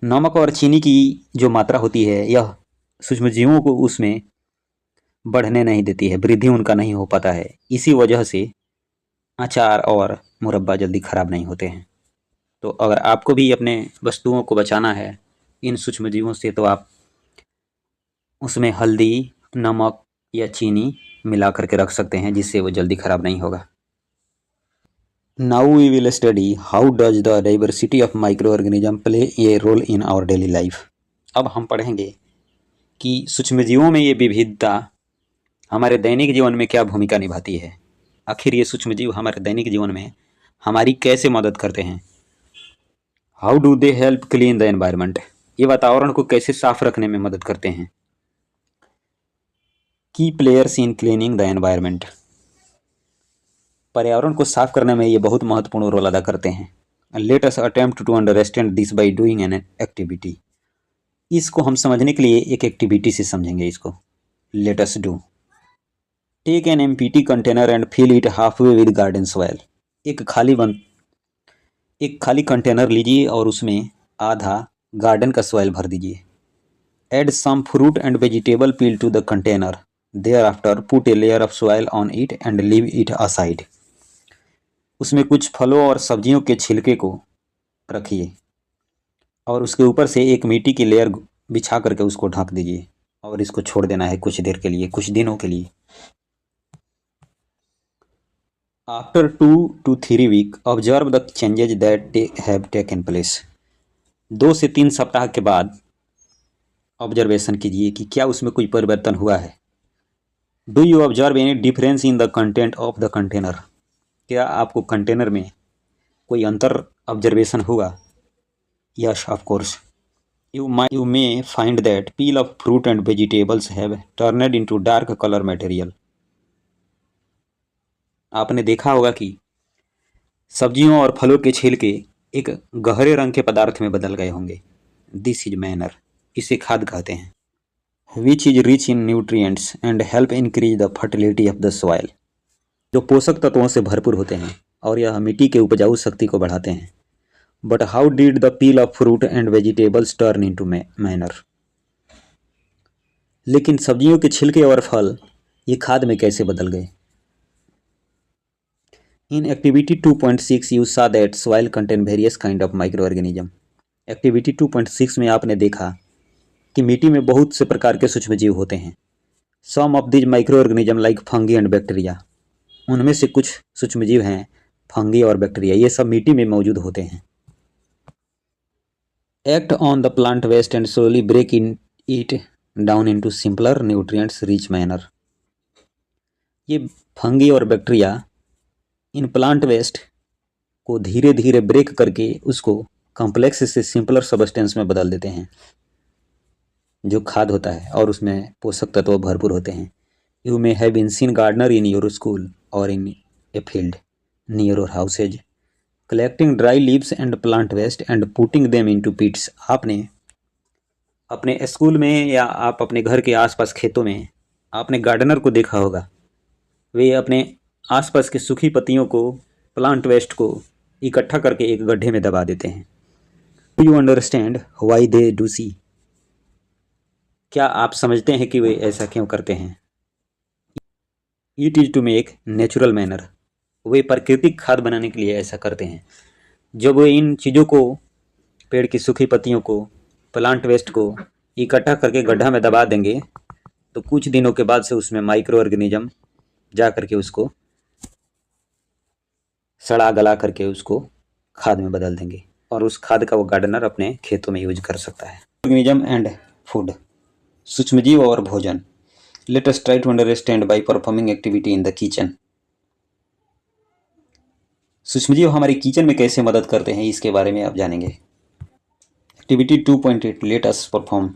नमक और चीनी की जो मात्रा होती है यह सूक्ष्मजीवों को उसमें बढ़ने नहीं देती है, वृद्धि उनका नहीं हो पाता है। इसी वजह से अचार और मुरब्बा जल्दी ख़राब नहीं होते हैं। तो अगर आपको भी अपने वस्तुओं को बचाना है इन सूक्ष्मजीवों से तो आप उसमें हल्दी, नमक या चीनी मिला करके रख सकते हैं, जिससे वो जल्दी ख़राब नहीं होगा। Now we will study how does the diversity of micro organism play a role in our daily life. अब हम पढ़ेंगे कि सूक्ष्मजीवों में ये विविधता हमारे दैनिक जीवन में क्या भूमिका निभाती है। आखिर ये सूक्ष्मजीव हमारे दैनिक जीवन में हमारी कैसे मदद करते हैं। How do they help clean the environment. ये वातावरण को कैसे साफ रखने में मदद करते हैं। की players in cleaning the environment. पर्यावरण को साफ करने में ये बहुत महत्वपूर्ण रोल अदा करते हैं। Let us attempt to understand this by doing an activity. इसको हम समझने के लिए एक एक्टिविटी से समझेंगे इसको। Let us do. Take an empty container and fill it halfway with garden soil. एक खाली कंटेनर लीजिए और उसमें आधा गार्डन का सॉइल भर दीजिए। Add some fruit and vegetable peel to the container. Thereafter put a layer of soil on it and leave it aside. उसमें कुछ फलों और सब्जियों के छिलके को रखिए और उसके ऊपर से एक मिट्टी की लेयर बिछा करके उसको ढक दीजिए और इसको छोड़ देना है कुछ देर के लिए, कुछ दिनों के लिए। After 2 to 3 week observe the changes that have taken place. 2 से 3 सप्ताह के बाद ऑब्जर्वेशन कीजिए कि क्या उसमें कोई परिवर्तन हुआ है। Do you observe any difference in the content of the container. क्या आपको कंटेनर में कोई अंतर ऑब्जर्वेशन हुआ। Yes of course. You may find that peel of fruit and vegetables have turned into dark colour material. आपने देखा होगा कि सब्जियों और फलों के छिलके एक गहरे रंग के पदार्थ में बदल गए होंगे। This is manner. इसे खाद कहते हैं। Which is rich in nutrients and help increase the fertility of the soil, जो पोषक तत्वों से भरपूर होते हैं और यह मिट्टी के उपजाऊ शक्ति को बढ़ाते हैं। But how did the peel of fruit and vegetables turn into manner, लेकिन सब्जियों के छिलके और फल ये खाद में कैसे बदल गए। इन एक्टिविटी 2.6 यू सा that soil contain various kind of micro organism. Activity 2.6 में आपने देखा कि मिट्टी में बहुत से प्रकार के सूक्ष्मजीव होते हैं। Some of these micro organism like fungi and bacteria, उनमें से कुछ सूक्ष्मजीव हैं फंगी और बैक्टीरिया, ये सब मिट्टी में मौजूद होते हैं। Act on the plant waste and slowly break in it down into simpler nutrients rich manner. ये फंगी और बैक्टीरिया इन प्लांट वेस्ट को धीरे धीरे ब्रेक करके उसको कॉम्प्लेक्स से सिंपलर सबस्टेंस में बदल देते हैं, जो खाद होता है और उसमें पोषक तत्व भरपूर होते हैं। You may have been seen gardener in your school or in a field near your houses collecting dry leaves and plant waste and putting them into pits. आपने अपने स्कूल में या आप अपने घर के आसपास खेतों में आपने गार्डनर को देखा होगा, वे अपने आसपास की सूखी पत्तियों को, प्लांट वेस्ट को इकट्ठा करके एक गड्ढे में दबा देते हैं। Do you understand why they do see, क्या आप समझते हैं कि वे ऐसा क्यों करते हैं। It is to make natural manure, वे प्राकृतिक खाद बनाने के लिए ऐसा करते हैं। जब वे इन चीज़ों को, पेड़ की सूखी पत्तियों को, प्लांट वेस्ट को इकट्ठा करके गड्ढा में दबा देंगे तो कुछ दिनों के बाद से उसमें माइक्रो ऑर्गेनिज्म जा करके उसको सड़ा गला करके उसको खाद में बदल देंगे और उस खाद का वो गार्डनर अपने खेतों में यूज कर सकता है। ऑर्गेनिज्म एंड फूड, सूक्ष्मजीव और भोजन। Let us try to understand by performing activity in the kitchen. सूक्ष्मजीव हमारे किचन में कैसे मदद करते हैं इसके बारे में आप जानेंगे। Activity 2.8 let us perform.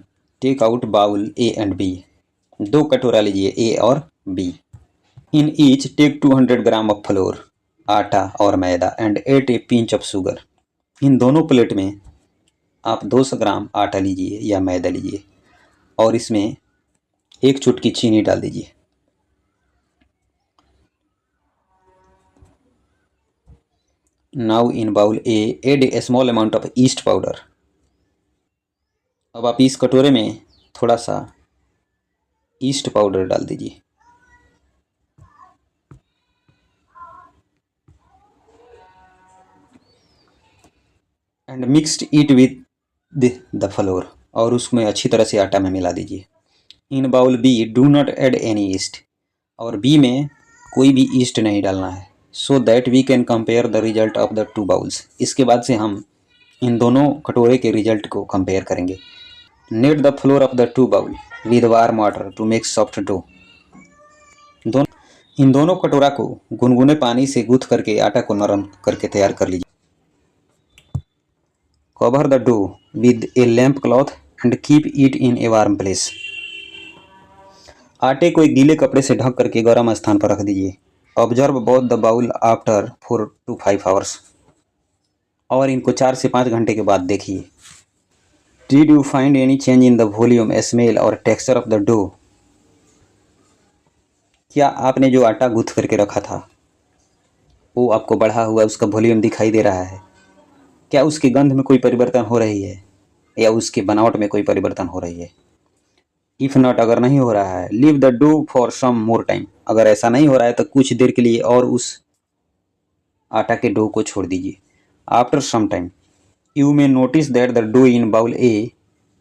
Take out bowl A and B, दो कटोरा लीजिए ए और B. In each take 200 gram of flour, आटा और मैदा and 8 a pinch of sugar. इन दोनों प्लेट में आप 200 ग्राम आटा लीजिए या मैदा लीजिए और इसमें एक चुटकी चीनी डाल दीजिए। Now in bowl A add a small amount of yeast powder. अब आप इस कटोरे में थोड़ा सा ईस्ट पाउडर डाल दीजिए। And mixed it with the flour, और उसमें अच्छी तरह से आटा में मिला दीजिए। In bowl B do not add any yeast, और बी में कोई भी ईस्ट नहीं डालना है। So that we can compare the result of the two bowls. इसके बाद से हम इन दोनों कटोरे के रिजल्ट को कंपेयर करेंगे। Knead the flour of the two bowl with warm water to make soft dough. इन दोनों कटोरा को गुनगुने पानी से गूंथ करके आटा को नरम करके तैयार कर लीजिए। Cover the dough with a damp cloth and keep it in a warm place. आटे को एक गीले कपड़े से ढक करके गर्म स्थान पर रख दीजिए। Observe both the bowl after 4 to 5 hours, और इनको 4 से 5 घंटे के बाद देखिए। Did you find any change in the volume, smell और टेक्सचर ऑफ द डो। क्या आपने जो आटा गूंथ करके रखा था वो आपको बढ़ा हुआ उसका वॉल्यूम दिखाई दे रहा है। क्या उसकी गंध में कोई परिवर्तन हो रही है या उसकी बनावट में कोई परिवर्तन हो रही है। इफ़ नॉट, अगर नहीं हो रहा है, leave the dough for some more time. अगर ऐसा नहीं हो रहा है तो कुछ देर के लिए और उस आटा के डो को छोड़ दीजिए। After some time you may notice that the dough in bowl A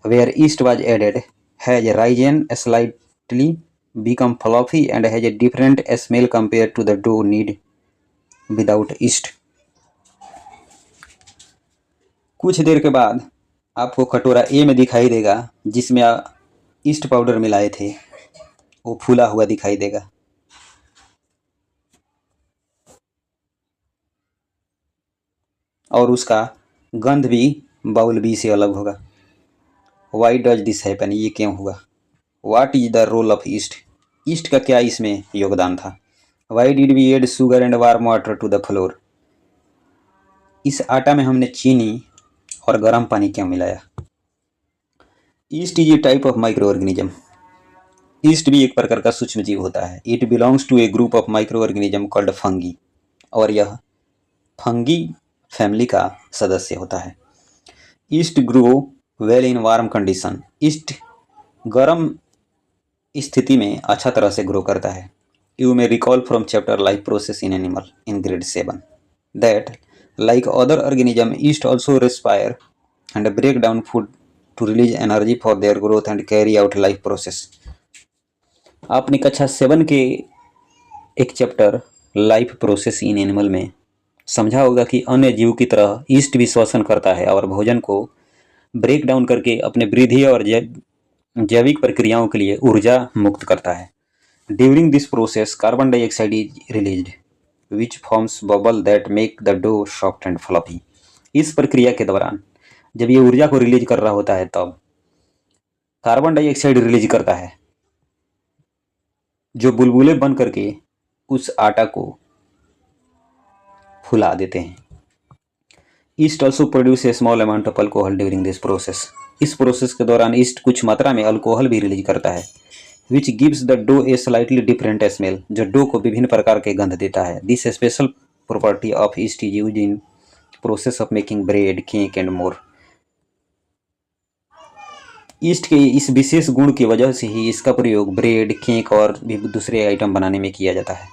where yeast was added has risen slightly become fluffy and has a different smell compared to the dough need without yeast। कुछ देर के बाद आपको कटोरा A में दिखाई देगा जिसमें east powder मिलाए थे, वो फूला हुआ दिखाई देगा। और उसका गंध भी बाउल बी से अलग होगा। वाई डज दिस हैपन, ये क्यों हुआ। What is the role of yeast, yeast का क्या इसमें योगदान था। Why did we add sugar and warm water to the flour, इस आटा में हमने चीनी और गर्म पानी क्यों मिलाया। Yeast is a type of micro organism, yeast भी एक प्रकार का सूक्ष्म जीव होता है। It belongs to a group of micro organism called fungi, और यह फंगी फैमिली का सदस्य होता है। Yeast grow well in warm condition. Yeast गर्म स्थिति में अच्छा तरह से ग्रो करता है। You may recall from chapter life process in animal in grade 7 that like other organism, yeast also respire and break down food to release energy for their growth and carry out life process. आपने कक्षा 7 के एक chapter life process in animal में समझा होगा कि अन्य जीव की तरह ईस्ट भी श्वसन करता है और भोजन को ब्रेक डाउन करके अपने वृद्धि और जैविक प्रक्रियाओं के लिए ऊर्जा मुक्त करता है। During this process carbon dioxide is released which forms bubble that make the dough soft and fluffy. इस प्रक्रिया के दौरान जब ये ऊर्जा को रिलीज कर रहा होता है तब कार्बन डाइऑक्साइड रिलीज करता है जो बुलबुले बन करके उस आटा को फुला देते हैं। East also produce a small amount of alcohol during this process. इस प्रोसेस के दौरान ईस्ट कुछ मात्रा में अल्कोहल भी रिलीज करता है which gives the dough a slightly different smell, जो डो को विभिन्न प्रकार के गंध देता है। This special property of yeast is used in process of making bread, cake and more. East के इस विशेष गुण की वजह से ही इसका प्रयोग ब्रेड, केक और भी दूसरे आइटम बनाने में किया जाता है।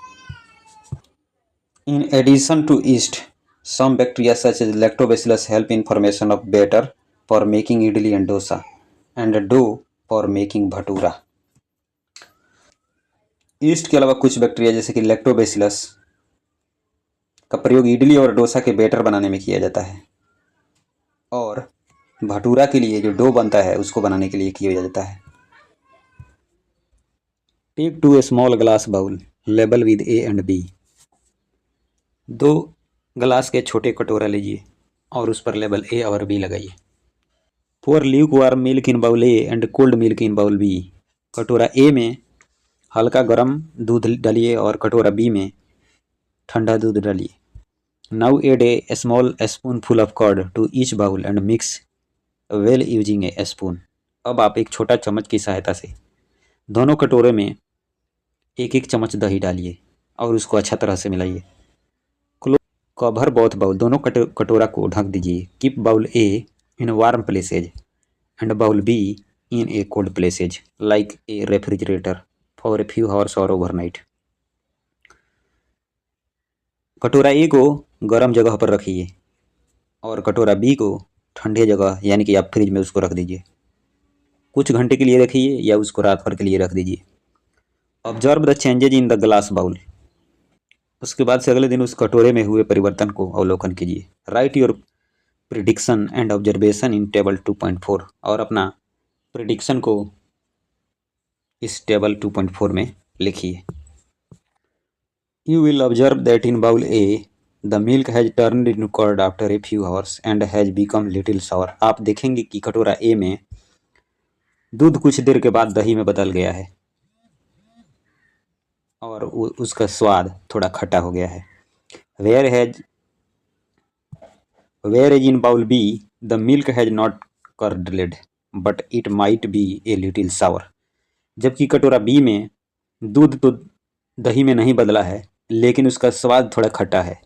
In addition to yeast, some bacteria such as lactobacillus help in formation of batter for making idli and dosa and dough for making bhatura. East के अलावा कुछ बैक्टीरिया जैसे कि लैक्टोबैसिलस का प्रयोग इडली और डोसा के बैटर बनाने में किया जाता है और भटूरा के लिए जो डो बनता है उसको बनाने के लिए किया जाता है। Take two a small glass bowl label with A and B. 2 glass के छोटे कटोरा लीजिए और उस पर लेबल ए और बी लगाइए। Pour lukewarm milk in bowl A and cold milk in bowl B. कटोरा ए में हल्का गर्म दूध डालिए और कटोरा बी में ठंडा दूध डालिए। Now add a small spoon full of curd to each bowl and mix well using a spoon. अब आप एक छोटा चम्मच की सहायता से दोनों कटोरे में एक एक चम्मच दही डालिए और उसको अच्छा तरह से मिलाइए। Cover both bowl. दोनों कटोरा को ढक दीजिए। Keep bowl A in warm places and bowl B in a cold places like a refrigerator for a few hours और ओवरनाइट। कटोरा ए को गर्म जगह पर रखिए और कटोरा बी को ठंडे जगह यानी कि आप फ्रिज में उसको रख दीजिए। कुछ घंटे के लिए रखिए या उसको रात भर के लिए रख दीजिए। Observe the changes in the glass bowl. उसके बाद से अगले दिन उस कटोरे में हुए परिवर्तन को अवलोकन कीजिए। Right your prediction and observation in table 2.4 और अपना प्रिडिक्शन को इस टेबल 2.4 में लिखिए। You will observe that in bowl A, the milk has turned into curd after a few hours and has become little sour. आप देखेंगे कि कटोरा A में दूध कुछ देर के बाद दही में बदल गया है और उसका स्वाद थोड़ा खट्टा हो गया है। Whereas in bowl B, the milk has not curdled, but it might be a little sour. जबकि कटोरा बी में दूध तो दही में नहीं बदला है लेकिन उसका स्वाद थोड़ा खट्टा है।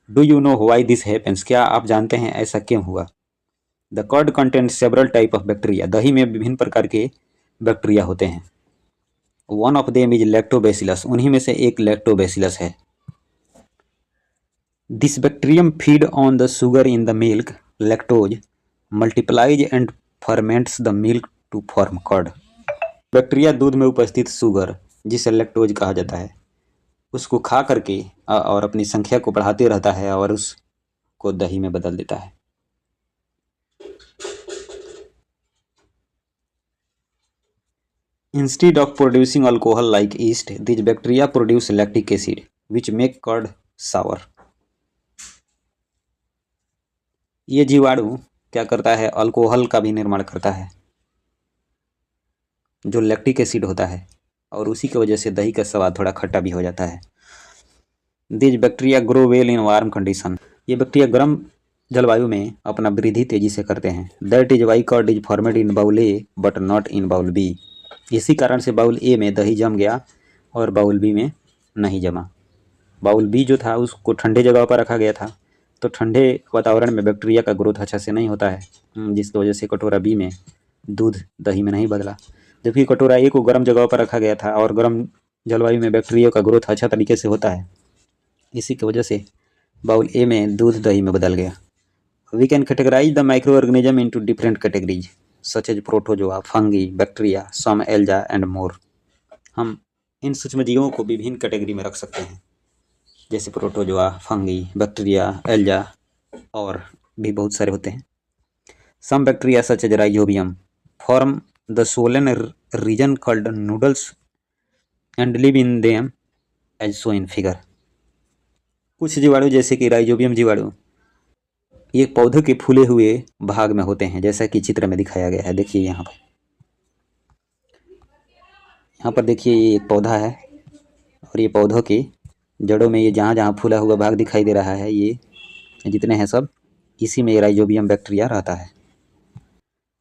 Do you know why this happens? क्या आप जानते हैं ऐसा क्यों हुआ? The curd contents several type of bacteria. दही में विभिन्न प्रकार के बैक्टीरिया होते हैं। One of them is lactobacillus. उन्हीं में से एक लैक्टोबैसिलस है। This bacterium feed on the sugar in the milk. Lactose multiplies and ferments the milk to form curd. Bacteria दूध में उपस्थित शुगर जिसे लैक्टोज कहा जाता है उसको खा करके और अपनी संख्या को बढ़ाते रहता है और उसको दही में बदल देता है। Instead of producing alcohol like yeast, these bacteria produce lactic acid, which make curd sour. ये जीवाणु क्या करता है? अल्कोहल का भी निर्माण करता है जो लैक्टिक एसिड होता है और उसी की वजह से दही का स्वाद थोड़ा खट्टा भी हो जाता है। These bacteria grow well in warm condition. ये बैक्टीरिया गर्म जलवायु में अपना वृद्धि तेजी से करते हैं। That is why curd is formed in bowl A but not in bowl B. इसी कारण से बाउल ए में दही जम गया और बाउल बी में नहीं जमा। बाउल बी जो था उसको ठंडे जगह पर रखा गया था, तो ठंडे वातावरण में बैक्टीरिया का ग्रोथ अच्छा से नहीं होता है, जिसकी वजह से कटोरा बी में दूध दही में नहीं बदला। जबकि कटोरा ए को गर्म जगह पर रखा गया था और गर्म जलवायु में बैक्टीरिया का ग्रोथ अच्छा तरीके से होता है, इसी की वजह से बाउल ए में दूध दही में बदल गया। We can categorise the micro organism into different categories such as protozoa, fungi, bacteria, some alga and more. हम इन सूक्ष्मजीवों को विभिन्न कैटेगरी में रख सकते हैं, जैसे प्रोटोजोआ, फंगी, बैक्टीरिया, एल्गा और भी बहुत सारे होते हैं। Some bacteria such as rhizobium form the swollen region called nodules and live in them as shown in figure. कुछ जीवाणु जैसे कि राइजोबियम जीवाणु ये पौधे के फूले हुए भाग में होते हैं, जैसा कि चित्र में दिखाया गया है। देखिए यहाँ पर देखिए ये एक पौधा है और ये पौधों की जड़ों में ये जहाँ जहाँ फूला हुआ भाग दिखाई दे रहा है, ये जितने हैं सब इसी में राइजोबियम बैक्टीरिया रहता है।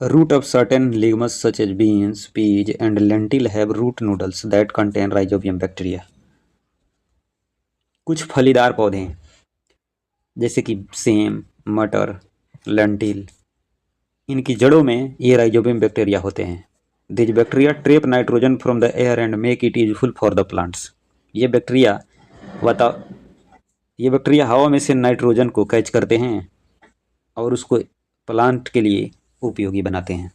Root of certain legumes such as beans, peas and lentil have root nodules that contain rhizobium bacteria. कुछ फलीदार पौधे जैसे कि सेम, मटर, लेंटिल, इनकी जड़ों में ये राइजोबियम बैक्टीरिया होते हैं। This bacteria trap nitrogen from the air and make it useful for the plants. ये बैक्टीरिया हवा में से नाइट्रोजन को कैच करते हैं और उसको प्लांट के लिए उपयोगी बनाते हैं।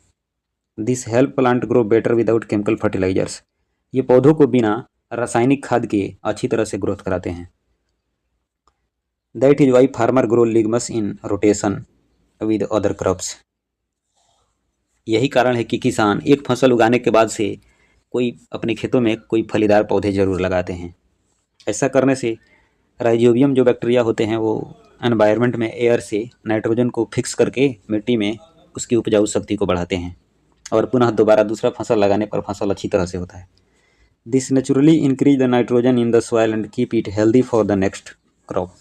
This help plant grow better without chemical fertilisers. ये पौधों को बिना रासायनिक खाद के अच्छी तरह से ग्रोथ कराते हैं। That is why farmer grow legumes in rotation with other crops. यही कारण है कि किसान एक फसल उगाने के बाद से कोई अपने खेतों में कोई फलीदार पौधे जरूर लगाते हैं। ऐसा करने से राइजोबियम जो बैक्टीरिया होते हैं वो एनवायरनमेंट में एयर से नाइट्रोजन को फिक्स करके मिट्टी में उसकी उपजाऊ शक्ति को बढ़ाते हैं और पुनः दोबारा दूसरा फसल लगाने पर फसल अच्छी तरह से होता है। This naturally increase the nitrogen in the soil and keep it healthy for the next crop.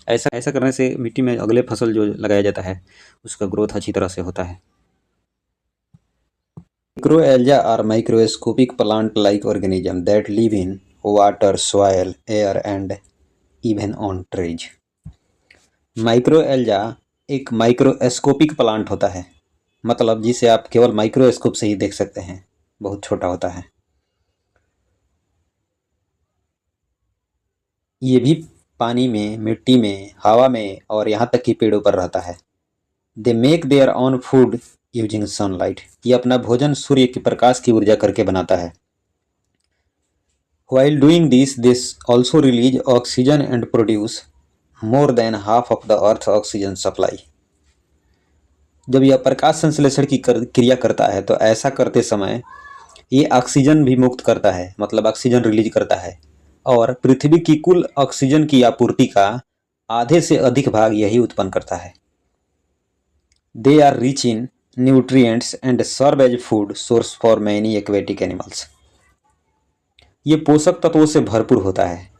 ऐसा करने से मिट्टी में अगले फसल जो लगाया जाता है उसका ग्रोथ अच्छी तरह से होता है। Microalgae are microscopic plant-like organisms that live in water, soil, air and even on trees. माइक्रोएल्जा एक माइक्रोस्कोपिक प्लांट होता है, मतलब जिसे आप केवल माइक्रोस्कोप से ही देख सकते हैं, बहुत छोटा होता है। ये भी पानी में, मिट्टी में, हवा में और यहाँ तक कि पेड़ों पर रहता है। They make their on food using sunlight. ये अपना भोजन सूर्य के प्रकाश की ऊर्जा करके बनाता है। While doing this, this also release oxygen and produce more than half of the Earth's oxygen supply. जब यह प्रकाश संश्लेषण की क्रिया करता है तो ऐसा करते समय ये ऑक्सीजन भी मुक्त करता है, मतलब ऑक्सीजन रिलीज करता है और पृथ्वी की कुल ऑक्सीजन की आपूर्ति का आधे से अधिक भाग यही उत्पन्न करता है। They are rich in nutrients and serve as food source for many aquatic animals. ये पोषक तत्वों से भरपूर होता है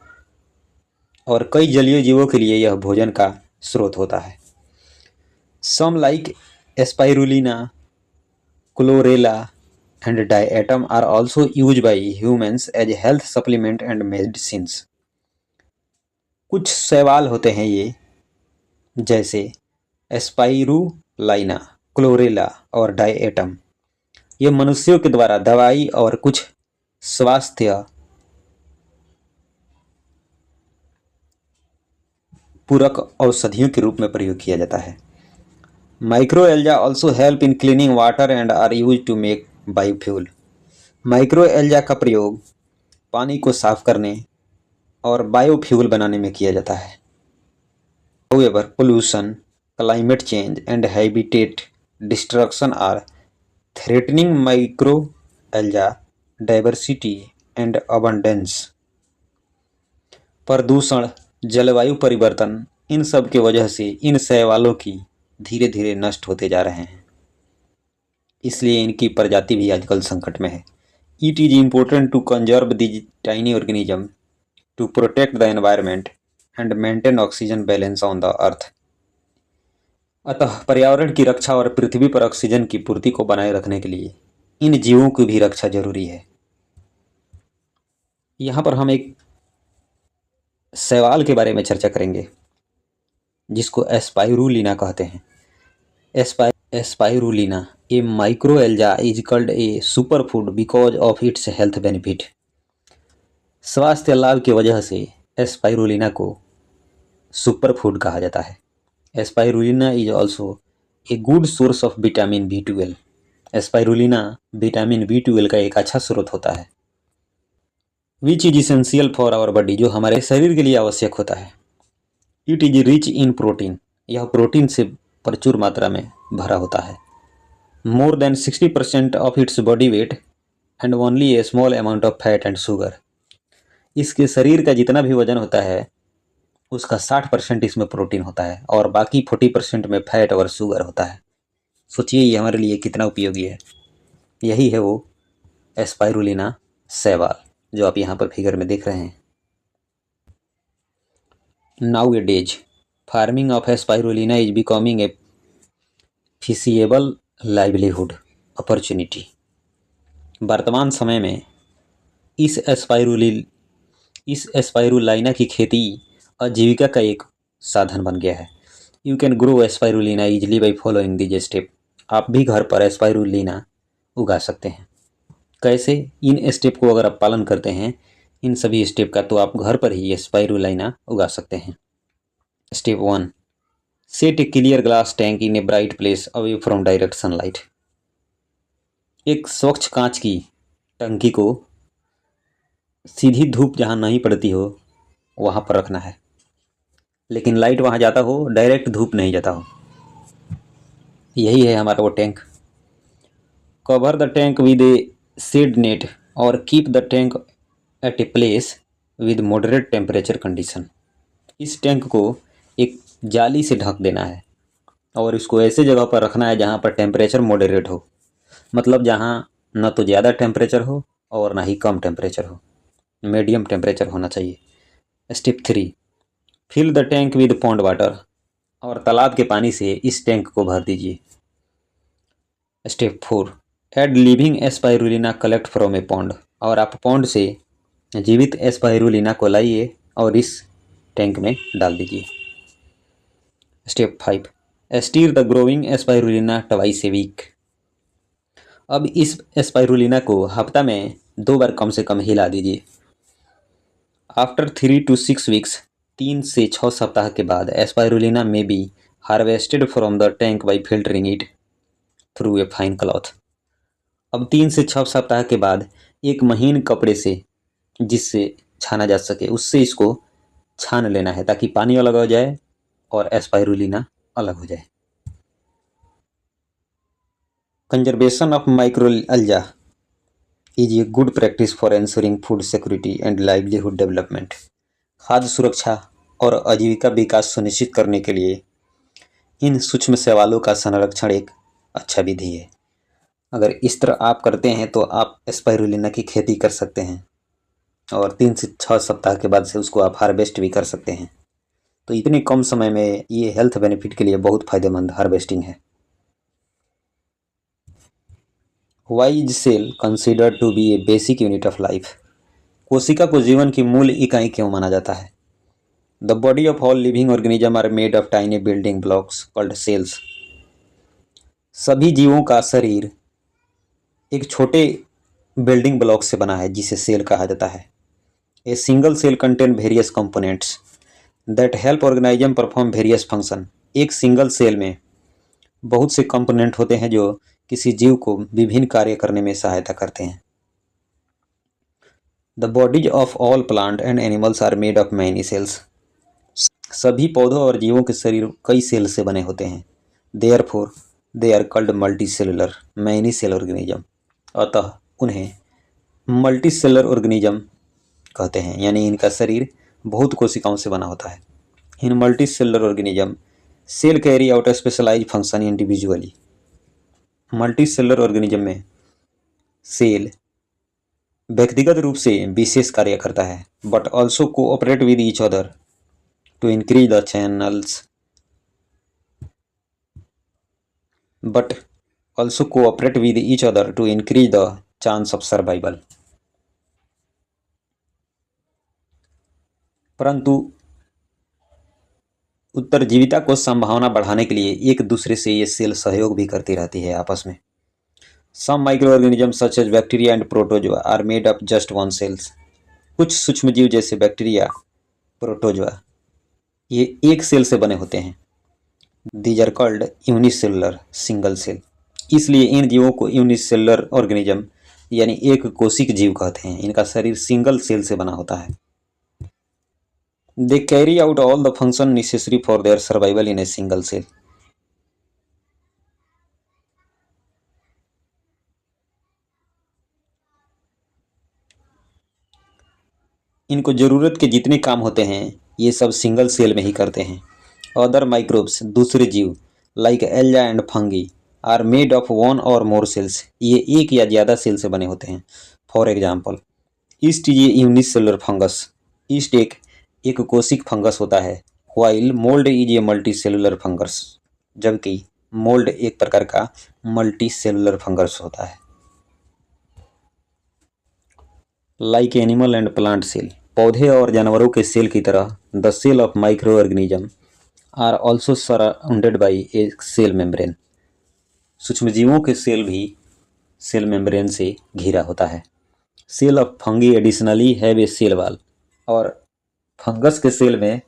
और कई जलीय जीवों के लिए यह भोजन का स्रोत होता है। Some like Spirulina, Chlorella and Diatom are also used by humans as health supplement and medicines. कुछ शैवाल होते हैं ये, जैसे स्पाइरुलाइना, क्लोरेला और डायएटम, ये मनुष्यों के द्वारा दवाई और कुछ स्वास्थ्य पूरक औषधियों के रूप में प्रयोग किया जाता है। Microalgae also help in cleaning water and are use to make biofuel. Microalgae का प्रयोग पानी को साफ करने और बायोफ्यूल बनाने में किया जाता है। However, pollution, climate change and habitat destruction are threatening microalgae diversity and abundance. प्रदूषण, जलवायु परिवर्तन, इन सब के वजह से इन शैवालों की धीरे धीरे नष्ट होते जा रहे हैं, इसलिए इनकी प्रजाति भी आजकल संकट में है। It is important to conserve these tiny organisms to protect the environment and maintain oxygen balance on the earth. अतः पर्यावरण की रक्षा और पृथ्वी पर ऑक्सीजन की पूर्ति को बनाए रखने के लिए इन जीवों की भी रक्षा जरूरी है। यहाँ पर हम एक शैवाल के बारे में चर्चा करेंगे जिसको एस्पाइरुलिना कहते हैं। Spirulina a microalga is called a super food because of its health benefit. स्वास्थ्य लाभ की वजह से एस्पाइरुलिना को सुपर फूड कहा जाता है। Spirulina is also a good source of vitamin B12। Spirulina vitamin B12 का एक अच्छा स्रोत होता है। Which is essential for our body, जो हमारे शरीर के लिए आवश्यक होता है। It is rich in protein, यह प्रोटीन से प्रचुर मात्रा में भरा होता है। More than 60% of its body weight and only a small amount of fat and sugar. इसके शरीर का जितना भी वजन होता है उसका 60% इसमें प्रोटीन होता है और बाकी 40% में फैट और शुगर होता है। सोचिए ये हमारे लिए कितना उपयोगी है। यही है वो एस्पाइरुलिना शैवाल जो आप यहाँ पर फिगर में देख रहे हैं। Nowadays farming of spirulina is becoming a feasible livelihood opportunity. वर्तमान समय में इस एस्पाइरुलिना की खेती आजीविका का एक साधन बन गया है। You can grow spirulina easily by following this step. आप भी घर पर एस्पाइरुलिना उगा सकते हैं। कैसे? इन स्टेप को अगर आप पालन करते हैं, इन सभी स्टेप का, तो आप घर पर ही एस्पाइरुलिना उगा सकते हैं। Step 1, set A clear glass tank in a bright place away from direct sunlight. एक स्वच्छ कांच की टंकी को सीधी धूप जहाँ नहीं पड़ती हो वहाँ पर रखना है, लेकिन लाइट वहाँ जाता हो, डायरेक्ट धूप नहीं जाता हो। यही है हमारा वो tank. Cover the tank with a shade net और keep the tank at a place with moderate temperature condition. इस टैंक को एक जाली से ढक देना है और इसको ऐसे जगह पर रखना है जहाँ पर टेम्परेचर मॉडरेट हो, मतलब जहाँ न तो ज़्यादा टेम्परेचर हो और ना ही कम टेम्परेचर हो, मीडियम टेम्परेचर होना चाहिए। Step 3, fill the tank with pond water, और तालाब के पानी से इस टैंक को भर दीजिए। Step 4, add living spirulina collect from a pond, और आप पॉन्ड से जीवित एस्पाइरुलिना को लाइए और इस टैंक में डाल दीजिए। Step 5, stir the growing spirulina twice a week. अब इस एस्पाइरुलिना को हफ्ता में 2 बार कम से कम हिला दीजिए। आफ्टर 3 to 6 वीक्स, 3 से 6 सप्ताह के बाद एस्पाइरुलिना में be harvested from the tank by filtering it through a fine cloth. अब 3 से 6 सप्ताह के बाद एक महीन कपड़े से, जिससे छाना जा सके, उससे इसको छान लेना है ताकि पानी अलग हो जाए और एस्पाइरुलिना अलग हो जाए। Conservation of microalga is a good practice for ensuring food security and livelihood development. खाद्य सुरक्षा और आजीविका विकास सुनिश्चित करने के लिए इन सूक्ष्म शैवालों का संरक्षण एक अच्छा विधि है। अगर इस तरह आप करते हैं तो आप एस्पाइरुलिना की खेती कर सकते हैं और 3 से 6 सप्ताह के बाद से उसको आप हार्वेस्ट भी कर सकते हैं। तो इतने कम समय में ये हेल्थ बेनिफिट के लिए बहुत फायदेमंद हार्वेस्टिंग है। Why is cell considered to be a basic unit of life. कोशिका को जीवन की मूल इकाई क्यों माना जाता है? The body of all living organism are made of tiny building blocks called cells. सभी जीवों का शरीर एक छोटे बिल्डिंग ब्लॉक से बना है जिसे सेल कहा जाता है। A single cell contain various components that help organism perform various function. एक सिंगल सेल में बहुत से कंपोनेंट होते हैं जो किसी जीव को विभिन्न कार्य करने में सहायता करते हैं। The bodies of all plant and animals are made of many cells. सभी पौधों और जीवों के शरीर कई सेल से बने होते हैं। Therefore they are called multi cellular many cell organism. अतः उन्हें मल्टी सेलर ऑर्गेनिज्म कहते हैं, यानी इनका शरीर बहुत कोशिकाओं से बना होता है। In multi cellular organism cell carry out specialize function individually. Multi cellular organism में सेल व्यक्तिगत रूप से विशेष कार्य करता है, but also cooperate with each other to increase the channels but also cooperate with each other to increase the chance of survival. परंतु उत्तरजीविता को संभावना बढ़ाने के लिए एक दूसरे से ये सेल सहयोग भी करती रहती है आपस में। Some microorganisms such as bacteria and protozoa are made up just one cells. कुछ सूक्ष्मजीव जैसे बैक्टीरिया, प्रोटोजोआ ये एक सेल से बने होते हैं। These are called unicellular single cell. इसलिए इन जीवों को यूनिसेलुलर ऑर्गेनिज्म यानी एक कोशिक जीव कहते हैं। इनका शरीर सिंगल सेल से बना होता है। They carry out all the function necessary for their survival in a single cell. इनको जरूरत के जितने काम होते हैं ये सब सिंगल सेल में ही करते हैं। अदर माइक्रोब्स दूसरे जीव like alga and fungi are made of one or more sales, ये एक या ज़्यादा सेल से बने होते हैं। फॉर एग्जाम्पल ईस्ट ये यूनिसेलुलर फंगस, ईस्ट एक कोशिक फंगस होता है, while mould is a multi cellular fungus, जबकि मोल्ड एक प्रकार का मल्टी सेलुलर फंगस होता है। Like animal and plant cell, पौधे और जानवरों के सेल की तरह the cell of micro organism are also surrounded by a cell membrane, सूक्ष्मजीवों के सेल भी सेल मेम्ब्रेन से घिरा होता है। Cell of fungi additionally have a cell wall, और फंगस के सेल में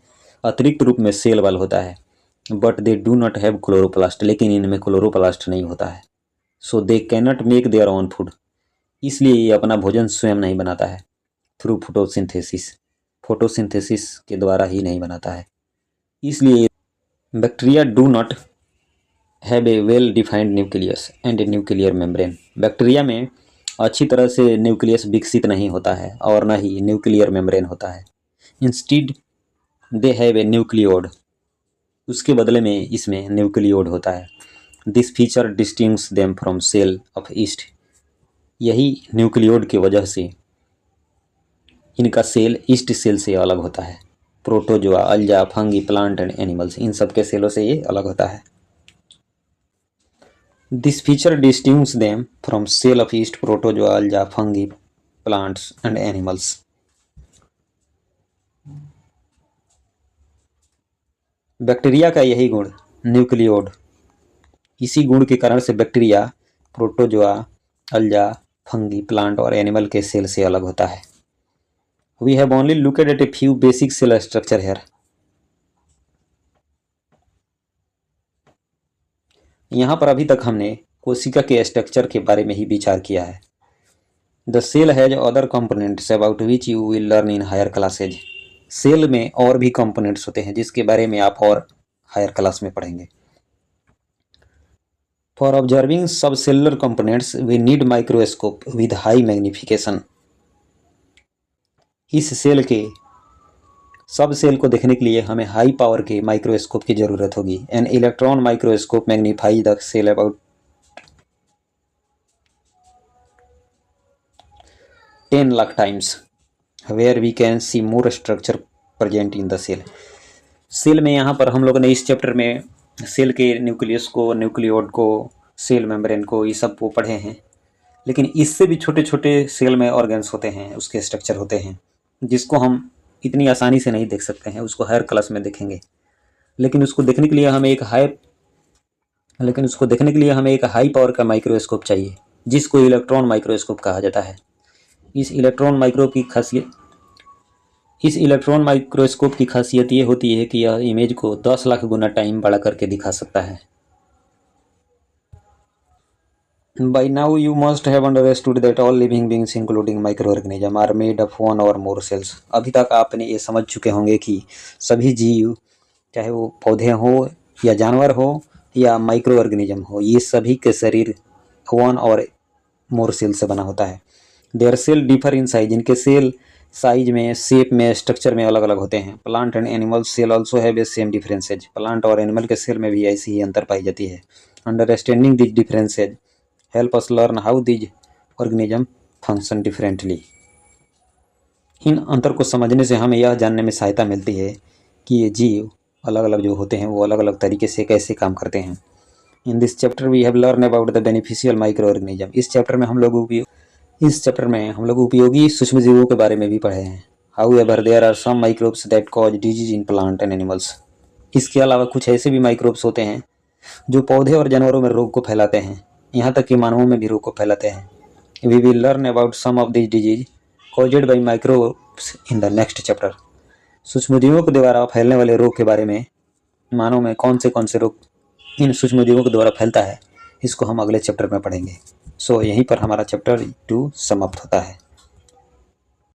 अतिरिक्त रूप में सेल वाल होता है। But they do not have chloroplast, लेकिन इनमें क्लोरोप्लास्ट नहीं होता है। So they cannot make their own food, इसलिए ये अपना भोजन स्वयं नहीं बनाता है। थ्रू फोटोसिंथेसिस, फोटोसिंथेसिस के द्वारा ही नहीं बनाता है। इसलिए bacteria do not have a well defined nucleus and a nuclear membrane, bacteria में अच्छी तरह से न्यूक्लियस विकसित नहीं होता है और न ही न्यूक्लियर मेम्ब्रेन होता है। Instead they have a nucleoid, उसके बदले में इसमें न्यूक्लियोड होता है। This feature distinguish them from cell of yeast, यही न्यूक्लियोड की वजह से इनका सेल ईस्ट सेल से अलग होता है। Protozoa, algae, fungi, plant and animals, इन सब के सेलों से ये अलग होता है। This feature distinguish them from cell of yeast, protozoa, algae, fungi, plants and animals. Bacteria का यही गुण न्यूक्लियोड, इसी गुण के कारण से bacteria protozoa, algae, fungi, plant और एनिमल के सेल से अलग होता है। We have only looked at a few basic cell structure here. यहाँ पर अभी तक हमने कोशिका के स्ट्रक्चर के बारे में ही विचार किया है। The cell has other components about which you will learn in higher classes. Cell में और भी कंपोनेंट्स होते हैं जिसके बारे में आप और हायर क्लास में पढ़ेंगे। For observing subcellular components, we need microscope with high magnification. इस सेल के सब सेल को देखने के लिए हमें हाई पावर के माइक्रोस्कोप की ज़रूरत होगी। An electron microscope magnify the cell about 10 lakh times, where we can see more structure present in the cell. Cell में यहाँ पर हम लोगों ने इस चैप्टर में सेल के न्यूक्लियस को, न्यूक्लियोड को, सेल मेम्ब्रेन को, ये सब को पढ़े हैं। लेकिन इससे भी छोटे छोटे सेल में ऑर्गन्स होते हैं, उसके स्ट्रक्चर होते हैं जिसको हम इतनी आसानी से नहीं देख सकते हैं, उसको हायर क्लास में देखेंगे। लेकिन उसको देखने के लिए हमें एक हाई पावर का माइक्रोस्कोप चाहिए जिसको इलेक्ट्रॉन माइक्रोस्कोप कहा जाता है। इस इलेक्ट्रॉन माइक्रोस्कोप की खासियत ये होती है कि यह इमेज को 10 लाख गुना टाइम बड़ा करके दिखा सकता है। By now you must have understood that all living beings including microorganisms are made of one or more cells. अभी तक आपने ये समझ चुके होंगे कि सभी जीव, चाहे वो पौधे हो या जानवर हो या माइक्रो ऑर्गेनिज्म हो, ये सभी के शरीर वन और मोर सेल से बना होता है। Their cell differ in size, इनके सेल साइज में, शेप में, स्ट्रक्चर में अलग अलग होते हैं। Plant and animal cell also have a same differences, plant और एनिमल के सेल में भी ऐसी ही अंतर पाई जाती है। Understanding this differences help us learn how these organisms function differently. इन अंतर को समझने से हमें यह जानने में सहायता मिलती है कि ये जीव अलग अलग जो होते हैं वो अलग अलग तरीके से कैसे काम करते हैं। In this chapter we have learn about the beneficial micro organism. इस चैप्टर में हम लोग उपयोगी सूक्ष्मजीवों के बारे में भी पढ़े हैं। However there are some microbes that cause disease in plant and animals. इसके अलावा कुछ ऐसे भी माइक्रोब्स होते हैं जो पौधे और जानवरों में रोग को फैलाते हैं, यहाँ तक कि मानवों में भी रोग को फैलाते हैं। We will learn about some of this disease caused by microbes in the next chapter. सूक्ष्मजीवों के द्वारा फैलने वाले रोग के बारे में, मानव में कौन से रोग इन सूक्ष्मजीवों के द्वारा फैलता है, इसको हम अगले चैप्टर में पढ़ेंगे। सो यहीं पर हमारा चैप्टर 2 समाप्त होता है।